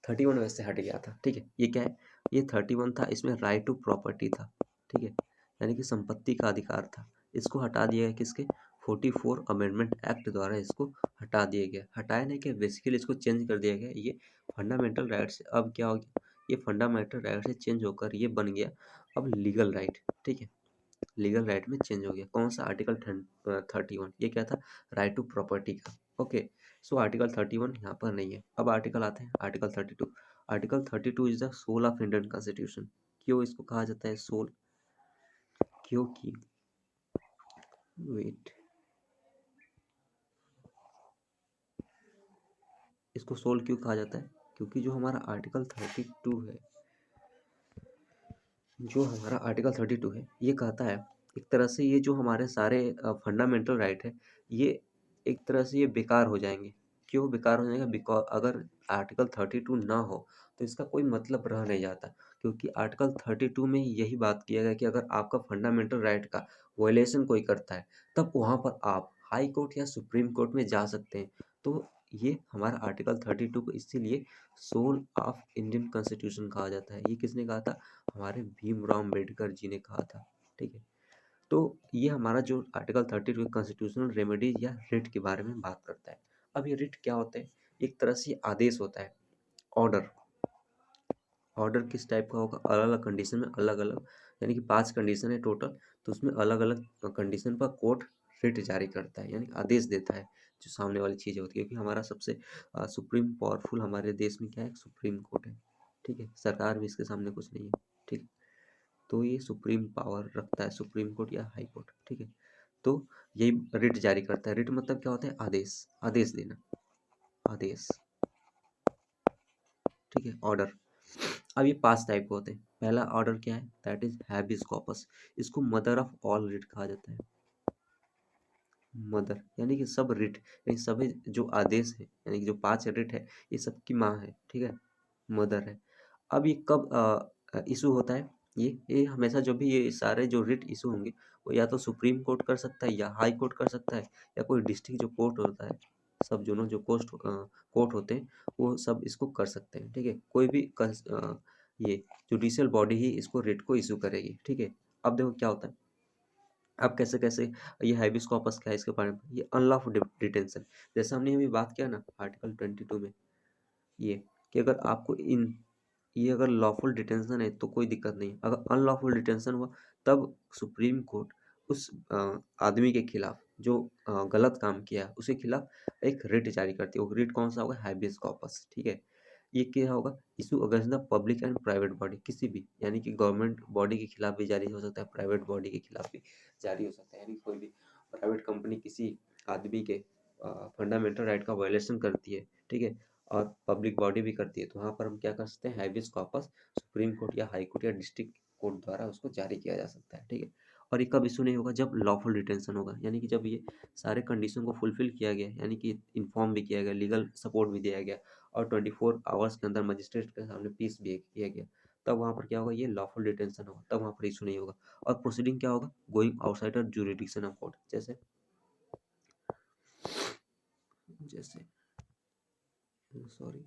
31 वैसे हट गया था, ठीक है। ये क्या है, ये 31 था, इसमें राइट टू प्रॉपर्टी था, ठीक है, यानी कि संपत्ति का अधिकार था। इसको हटा दिया गया किसके, 44 अमेंडमेंट एक्ट द्वारा इसको हटा दिया गया। हटाया नहीं कि बेसिकली इसको चेंज कर दिया गया। ये फंडामेंटल राइट से अब क्या हो गया, ये फंडामेंटल राइट से चेंज होकर ये बन गया अब लीगल राइट, ठीक है। लीगल राइट में चेंज हो गया। कौन सा, आर्टिकल 31, ये क्या था, राइट टू प्रॉपर्टी का, ओके। सो आर्टिकल 31 यहाँ पर नहीं है। अब आर्टिकल आते हैं article 32। Article 32 is the soul of Indian constitution. क्यों इसको कहा जाता है सोल, क्योंकि वेट, इसको सोल क्यों कहा जाता है, क्योंकि जो हमारा आर्टिकल 32 है, जो हमारा आर्टिकल 32 है, ये कहता है एक तरह से ये जो हमारे सारे फंडामेंटल राइट है, ये एक तरह से ये बेकार हो जाएंगे। क्यों बेकार हो जाएगा, बिकॉज अगर आर्टिकल 32 ना हो तो इसका कोई मतलब रह नहीं जाता। क्योंकि आर्टिकल 32 में यही बात किया गया कि अगर आपका फंडामेंटल राइट का वायलेशन कोई करता है, तब वहाँ पर आप हाई कोर्ट या सुप्रीम कोर्ट में जा सकते हैं। तो ये हमारा आर्टिकल 32 को इसीलिए सोल ऑफ इंडियन कॉन्स्टिट्यूशन कहा जाता है। ये किसने कहा था, हमारे भीमराव अम्बेडकर जी ने कहा था, ठीक है। तो ये हमारा जो आर्टिकल 32 कॉन्स्टिट्यूशनल रेमेडीज या रिट के बारे में बात करता है। अब ये रिट क्या होता है, एक तरह से आदेश होता है, ऑर्डर। ऑर्डर किस टाइप का होगा, अलग अलग कंडीशन में अलग अलग, यानी कि 5 कंडीशन है टोटल, तो उसमें अलग अलग कंडीशन पर कोर्ट रिट जारी करता है, यानी आदेश देता है जो सामने वाली चीज़ें होती है। क्योंकि हमारा सबसे सुप्रीम पावरफुल हमारे देश में क्या है, सुप्रीम कोर्ट है, ठीक है। सरकार भी इसके सामने कुछ नहीं है, ठीक है। तो ये सुप्रीम पावर रखता है, सुप्रीम कोर्ट या हाई कोर्ट, ठीक है। तो यही रिट जारी करता है। रिट मतलब क्या होता है, आदेश, आदेश देना, आदेश, ठीक है, ऑर्डर। अब ये 5 टाइप के होते हैं। पहला ऑर्डर क्या है, दैट इज हैबिस कॉर्पस। इसको मदर ऑफ ऑल रिट कहा जाता है, मदर, यानी कि सब रिट, यानी सभी जो आदेश है, यानी कि जो 5 रिट है, ये सबकी माँ है, ठीक है, मदर है। अब ये कब इशू होता है? ये हमेशा जो भी ये सारे जो रिट इशू होंगे, वो या तो सुप्रीम कोर्ट कर सकता है, या हाई कोर्ट कर सकता है, या कोई डिस्ट्रिक्ट जो कोर्ट होता है, सब जोनल जो कोर्ट होते हैं, वो सब इसको कर सकते हैं, ठीक है। कोई भी ये जुडिशियल बॉडी ही इसको रिट को इशू करेगी, ठीक है। अब देखो क्या होता है, अब कैसे-कैसे ये हाइबिस कॉर्पस क्या है इसके बारे में, ये अनलॉफुल डिटेंशन, जैसे हमने अभी बात किया ना आर्टिकल 22 में, ये कि अगर आपको इन ये अगर लॉफुल डिटेंशन है तो कोई दिक्कत नहीं है, अगर अनलॉफुल डिटेंशन हुआ तब सुप्रीम कोर्ट उस आदमी के खिलाफ जो गलत काम किया है उसके खिलाफ एक रिट जारी करती है। वो रिट कौन सा होगा? हाइबिस कॉर्पस, ठीक है। ये क्या होगा? Issue against the public and private body, किसी भी, यानी कि गवर्नमेंट बॉडी के खिलाफ भी जारी हो सकता है, प्राइवेट बॉडी के खिलाफ भी जारी हो सकता है, यानी कोई भी प्राइवेट कंपनी किसी आदमी के फंडामेंटल राइट का वायलेशन करती है, ठीक है, और पब्लिक बॉडी भी करती है, तो वहाँ पर हम क्या कर सकते हैं? हाइबिस कॉर्पस सुप्रीम कोर्ट या हाई कोर्ट या डिस्ट्रिक्ट कोर्ट द्वारा उसको जारी किया जा सकता है, ठीक है। और ये कब इशू नहीं होगा? जब लॉफुल डिटेंशन होगा, यानी कि जब ये सारे कंडीशन को फुलफिल किया गया, यानी कि इन्फॉर्म भी किया गया, लीगल सपोर्ट भी दिया गया, और 24 आवर्स के अंदर मजिस्ट्रेट के सामने पीस भी किया गया, तब वहाँ पर क्या होगा? ये लॉफुल डिटेंशन होगा, तब वहाँ पर इशू नहीं होगा। और प्रोसीडिंग क्या होगा? Going outside jurisdiction of court, जैसे जैसे सॉरी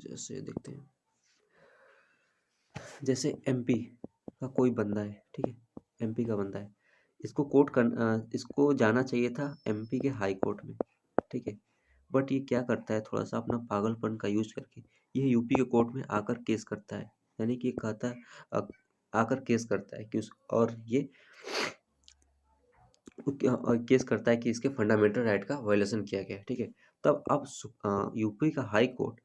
जैसे देखते हैं, जैसे एमपी का कोई बंदा है, ठीक है, एमपी का बंदा है, इसको जाना चाहिए था एमपी के हाई कोर्ट में, ठीक है, बट ये क्या करता है, थोड़ा सा अपना पागलपन का यूज करके ये यूपी के कोर्ट में आकर केस करता है, यानी कि ये कहता है आकर केस करता है कि और ये केस करता है कि इसके फंडामेंटल राइट का वायलेशन किया गया है, ठीक है। तब अब यूपी का हाई कोर्ट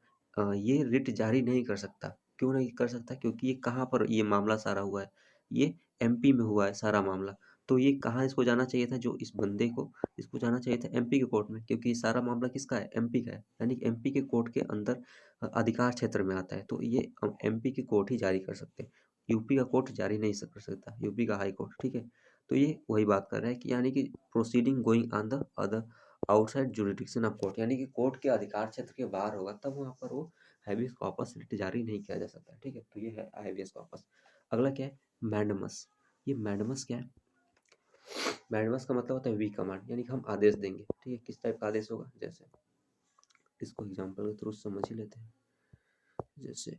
ये रिट जारी नहीं कर सकता। क्यों नहीं कर सकता? क्योंकि ये कहाँ पर ये मामला सारा हुआ है, ये एमपी में हुआ है सारा मामला। तो ये कहाँ इसको जाना चाहिए था, जो इस बंदे को, इसको जाना चाहिए था एमपी के कोर्ट में, क्योंकि सारा मामला किसका है? एमपी का है, यानी कि एमपी के कोर्ट के अंदर अधिकार क्षेत्र में आता है, तो ये एमपी के कोर्ट ही जारी कर सकते हैं, यूपी का कोर्ट जारी नहीं कर सकता, यूपी का हाई कोर्ट, ठीक है। तो ये वही बात कर रहा है कि यानी कि proceeding going on the other outside jurisdiction of court, यानी कि कोर्ट के अधिकार क्षेत्र के बाहर होगा, तब वहाँ पर वो हैबियस कॉर्पस रिट जारी नहीं किया जा सकता, ठीक है। तो ये है हैबियस कॉर्पस। अगला क्या है? मैंडमस। ये मैंडमस क्या है? मैंडमस का मतलब होता है वी कमांड, यानी कि हम आदेश देंगे, ठीक है। किस टाइप का आदेश होगा? जैसे इसको एग्जाम्पल के थ्रू समझ ही लेते हैं। जैसे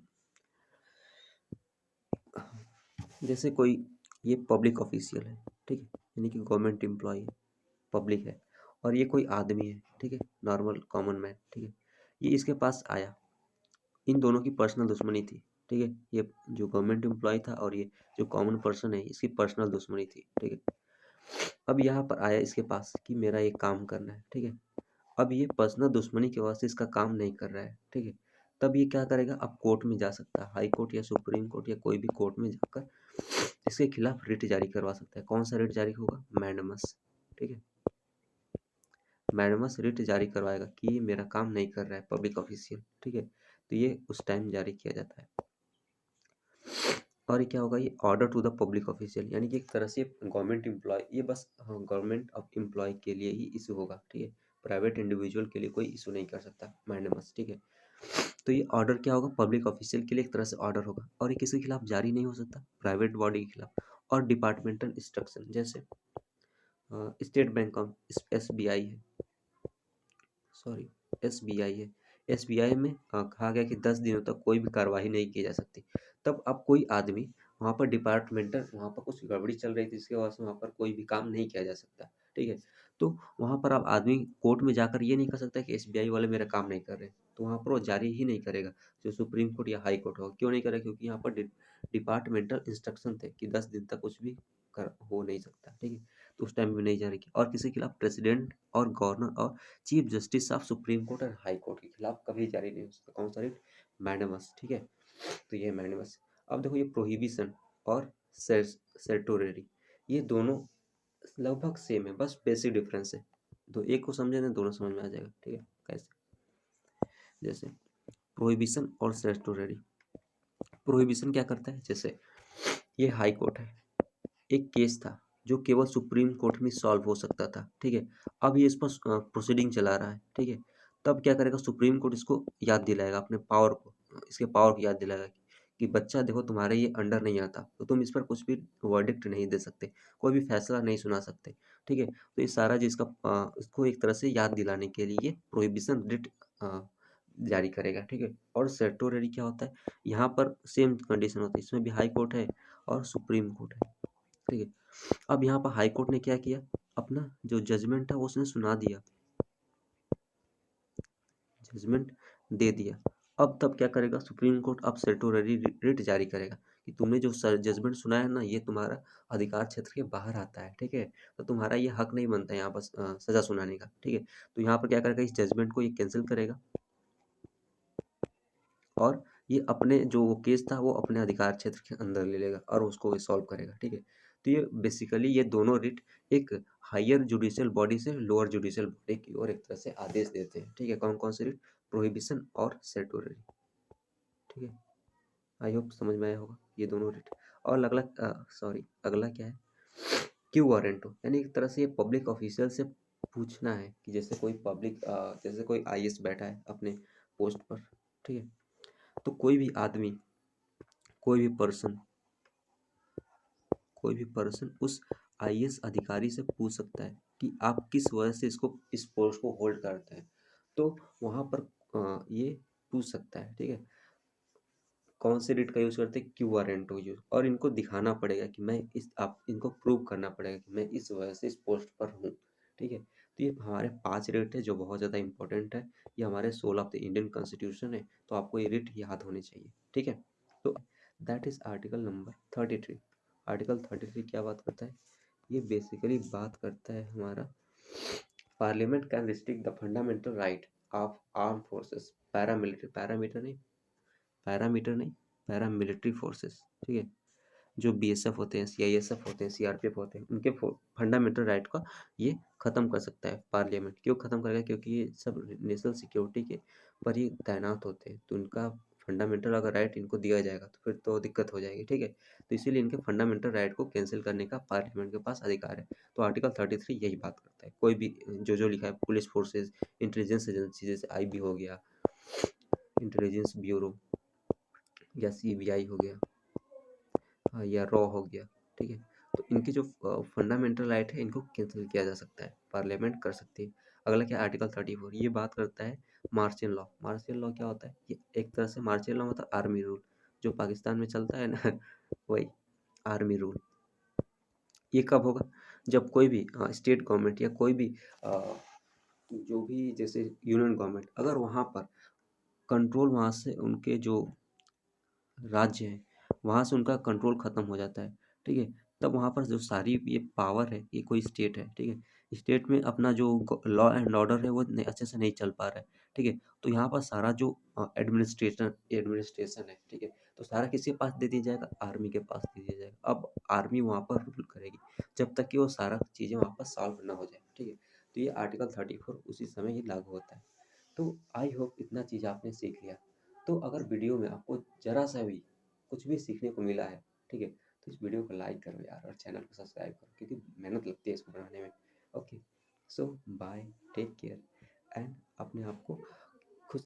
जैसे कोई ये पब्लिक ऑफिशियल है, ठीक है, यानी कि गवर्नमेंट एम्प्लॉय है, पब्लिक है, और ये कोई आदमी है, ठीक है, नॉर्मल कॉमन मैन, ठीक है, ये इसके पास आया, इन दोनों की पर्सनल दुश्मनी थी, ठीक है, ये जो गवर्नमेंट एम्प्लॉय था और ये जो कॉमन पर्सन है, इसकी पर्सनल दुश्मनी थी, ठीक है। अब यहाँ पर आया इसके पास कि मेरा ये काम करना है, ठीक है। अब ये पर्सनल दुश्मनी की वजह से इसका काम नहीं कर रहा है, ठीक है। तब ये क्या करेगा? अब कोर्ट में जा सकता है, हाई कोर्ट या सुप्रीम कोर्ट या कोई भी कोर्ट में जाकर इसके खिलाफ रिट जारी करवा सकता है। कौन सा रिट जारी होगा? मैंडमस, ठीक है, मैडमस रिट जारी करवाएगा कि ये मेरा काम नहीं कर रहा है पब्लिक ऑफिशियल, ठीक है, तो ये उस टाइम जारी किया जाता है। और ये क्या होगा? ये order to the public official, यानी कि एक तरह से गवर्नमेंट एम्प्लॉय, ये बस गवर्नमेंट ऑफ एम्प्लॉय के लिए ही इशू होगा, ठीक है, प्राइवेट इंडिविजुअल के लिए कोई इशू नहीं कर सकता मैंडमस, ठीक है। तो ये ऑर्डर क्या होगा? पब्लिक ऑफिशियल के लिए एक तरह से ऑर्डर होगा, और ये किसके खिलाफ जारी नहीं हो सकता? प्राइवेट बॉडी के खिलाफ। और डिपार्टमेंटल इंस्ट्रक्शन, जैसे स्टेट बैंक ऑफ एसबीआई है, सॉरी एसबीआई है, एसबीआई में कहा गया कि 10 दिनों तक कोई भी कार्रवाई नहीं की जा सकती। तब अब कोई आदमी वहाँ पर डिपार्टमेंटल, वहाँ पर कुछ गड़बड़ी चल रही थी, इसके वजह से वहाँ पर कोई भी काम नहीं किया जा सकता, ठीक है। तो वहाँ पर अब आदमी कोर्ट में जाकर ये नहीं कर सकता कि एसबीआई वाले मेरा काम नहीं कर रहे, तो वहाँ पर वो जारी ही नहीं करेगा, जो सुप्रीम कोर्ट या हाई कोर्ट होगा। क्यों नहीं करेगा? क्योंकि यहाँ पर डिपार्टमेंटल इंस्ट्रक्शन थे कि 10 दिन तक कुछ भी हो नहीं सकता, ठीक है, तो उस टाइम में नहीं जारी किया। और किसी के खिलाफ? प्रेसिडेंट और गवर्नर और chief justice of supreme court और हाई कोर्ट के खिलाफ कभी जारी नहीं हो सकता। कौन सा रिट? मैंडमस, ठीक है, तो ये है मैंडमस। अब देखो ये प्रोहिबिशन और सेटोरेरी, ये दोनों लगभग सेम है, बस बेसिक डिफरेंस है। तो एक को समझे ना, दोनों समझ में आ जाएगा, ठीक है। कैसे? जैसे प्रोहिबिशन और सेटोरेरी। प्रोहिबिशन क्या करता है? जैसे ये हाई कोर्ट है, एक केस था जो केवल सुप्रीम कोर्ट में सॉल्व हो सकता था, ठीक है। अब ये इस पर प्रोसीडिंग चला रहा है, ठीक है। तब क्या करेगा, सुप्रीम कोर्ट इसको याद दिलाएगा, अपने पावर को, इसके पावर को याद दिलाएगा कि बच्चा देखो तुम्हारे ये अंडर नहीं आता, तो तुम इस पर कुछ भी वर्डिक्ट नहीं दे सकते, कोई भी फैसला नहीं सुना सकते, ठीक है। तो ये सारा जिसका इसको एक तरह से याद दिलाने के लिए प्रोहिबिशन रिट जारी करेगा, ठीक है। और सेटोररी क्या होता है, यहाँ पर सेम कंडीशन होती है, इसमें भी हाई कोर्ट है और सुप्रीम कोर्ट है, ठीक है। अब यहाँ पर हाई कोर्ट ने क्या किया, अपना जो जजमेंट है वो उसने सुना दिया, जजमेंट दे दिया। अब तब क्या करेगा सुप्रीम कोर्ट, अब सेटोररी रिट जारी करेगा कि तुमने जो जजमेंट सुना है ना, ये तुम्हारा अधिकार क्षेत्र के बाहर आता है, ठीक है। तो तुम्हारा ये हक नहीं बनता है यहाँ पर सजा सुनाने का, ठीक है। तो यहाँ पर क्या करेगा, इस जजमेंट को ये कैंसिल करेगा और ये अपने जो केस था वो अपने अधिकार क्षेत्र के अंदर ले लेगा और उसको सॉल्व करेगा, ठीक है। तो ये बेसिकली ये दोनों रिट एक हायर जुडिशियल बॉडी से लोअर जुडिशियल बॉडी की ओर एक तरह से आदेश देते हैं, ठीक है। कौन कौन से रिट, प्रोहिबिशन और सेटोररी, ठीक है। आई होप समझ में आया होगा ये दोनों रिट। और अगला सॉरी अगला क्या है, क्यू वारंट हो, यानी एक तरह से ये पब्लिक ऑफिशियल से पूछना है कि जैसे कोई पब्लिक जैसे कोई आईएएस बैठा है अपने पोस्ट पर, ठीक है। तो कोई भी आदमी, कोई भी पर्सन, कोई भी पर्सन उस आईएएस अधिकारी से पूछ सकता है कि आप किस वजह से इसको इस पोस्ट को होल्ड करते हैं। तो वहाँ पर ये पूछ सकता है, ठीक है। कौन से रिट का यूज़ करते हैं, क्यू वारंट यूज, और इनको दिखाना पड़ेगा कि मैं इस आप इनको प्रूव करना पड़ेगा कि मैं इस वजह से इस पोस्ट पर हूँ, ठीक है। तो ये हमारे 5 रिट है जो बहुत ज़्यादा इंपॉर्टेंट है, ये हमारे soul of the Indian constitution है, तो आपको ये रिट याद होने चाहिए, ठीक है। तो that is article number 33। Article 33 क्या बात करता है, ये बेसिकली बात करता है हमारा parliament can restrict the fundamental right of arm forces, parameter नहीं पैरामिलिट्री फोर्सेस, ठीक है। जो बीएसएफ होते हैं, सीआईएसएफ होते हैं, सीआरपीएफ होते हैं, उनके फंडामेंटल राइट का ये खत्म कर सकता है पार्लियामेंट। क्यों खत्म करेगा, क्योंकि ये सब नेशनल सिक्योरिटी के पर ही तैनात होते हैं, तो उनका फंडामेंटल अगर राइट इनको दिया जाएगा तो फिर तो दिक्कत हो जाएगी, ठीक है। तो इसीलिए इनके फंडामेंटल राइट को कैंसिल करने का पार्लियामेंट के पास अधिकार है। तो आर्टिकल 33 यही बात करता है। कोई भी जो लिखा है, पुलिस फोर्सेज, इंटेलिजेंस एजेंसी जैसे आईबी हो गया, इंटेलिजेंस ब्यूरो, या सीबीआई हो गया, या रॉ हो गया, ठीक है। तो इनकी जो फंडामेंटल राइट है इनको कैंसिल किया जा सकता है, पार्लियामेंट कर सकती है। अगला क्या, आर्टिकल 34, ये बात करता है मार्शियल लॉ। मार्शियल लॉ क्या होता है, ये एक तरह से मार्शियल लॉ मतलब आर्मी रूल, जो पाकिस्तान में चलता है ना वही आर्मी रूल। ये कब होगा, जब कोई भी स्टेट गवर्नमेंट या कोई भी जो भी जैसे यूनियन गवर्नमेंट, अगर वहाँ पर कंट्रोल, वहाँ से उनके जो राज्य है वहाँ से उनका कंट्रोल ख़त्म हो जाता है, ठीक है। तब वहाँ पर जो सारी ये पावर है, ये कोई स्टेट है, ठीक है, स्टेट में अपना जो लॉ एंड ऑर्डर है वो अच्छे से नहीं चल पा रहा है, ठीक है। तो यहाँ पर सारा जो एडमिनिस्ट्रेशन एडमिनिस्ट्रेशन है, ठीक है, तो सारा किसके पास दे दिया जाएगा, आर्मी के पास दे दिया जाएगा। अब आर्मी वहाँ पर रूल करेगी जब तक कि वो सारा चीज़ें वहाँ पर सॉल्व ना हो जाए, ठीक है। तो ये आर्टिकल 34 उसी समय ही लागू होता है। तो आई होप इतना चीज़ आपने सीख लिया। तो अगर वीडियो में आपको ज़रा सा भी कुछ भी सीखने को मिला है, ठीक है, तो इस वीडियो को लाइक करो यार और चैनल को सब्सक्राइब करो, क्योंकि मेहनत लगती है इसको बनाने में। Okay, so bye, take care and अपने आप को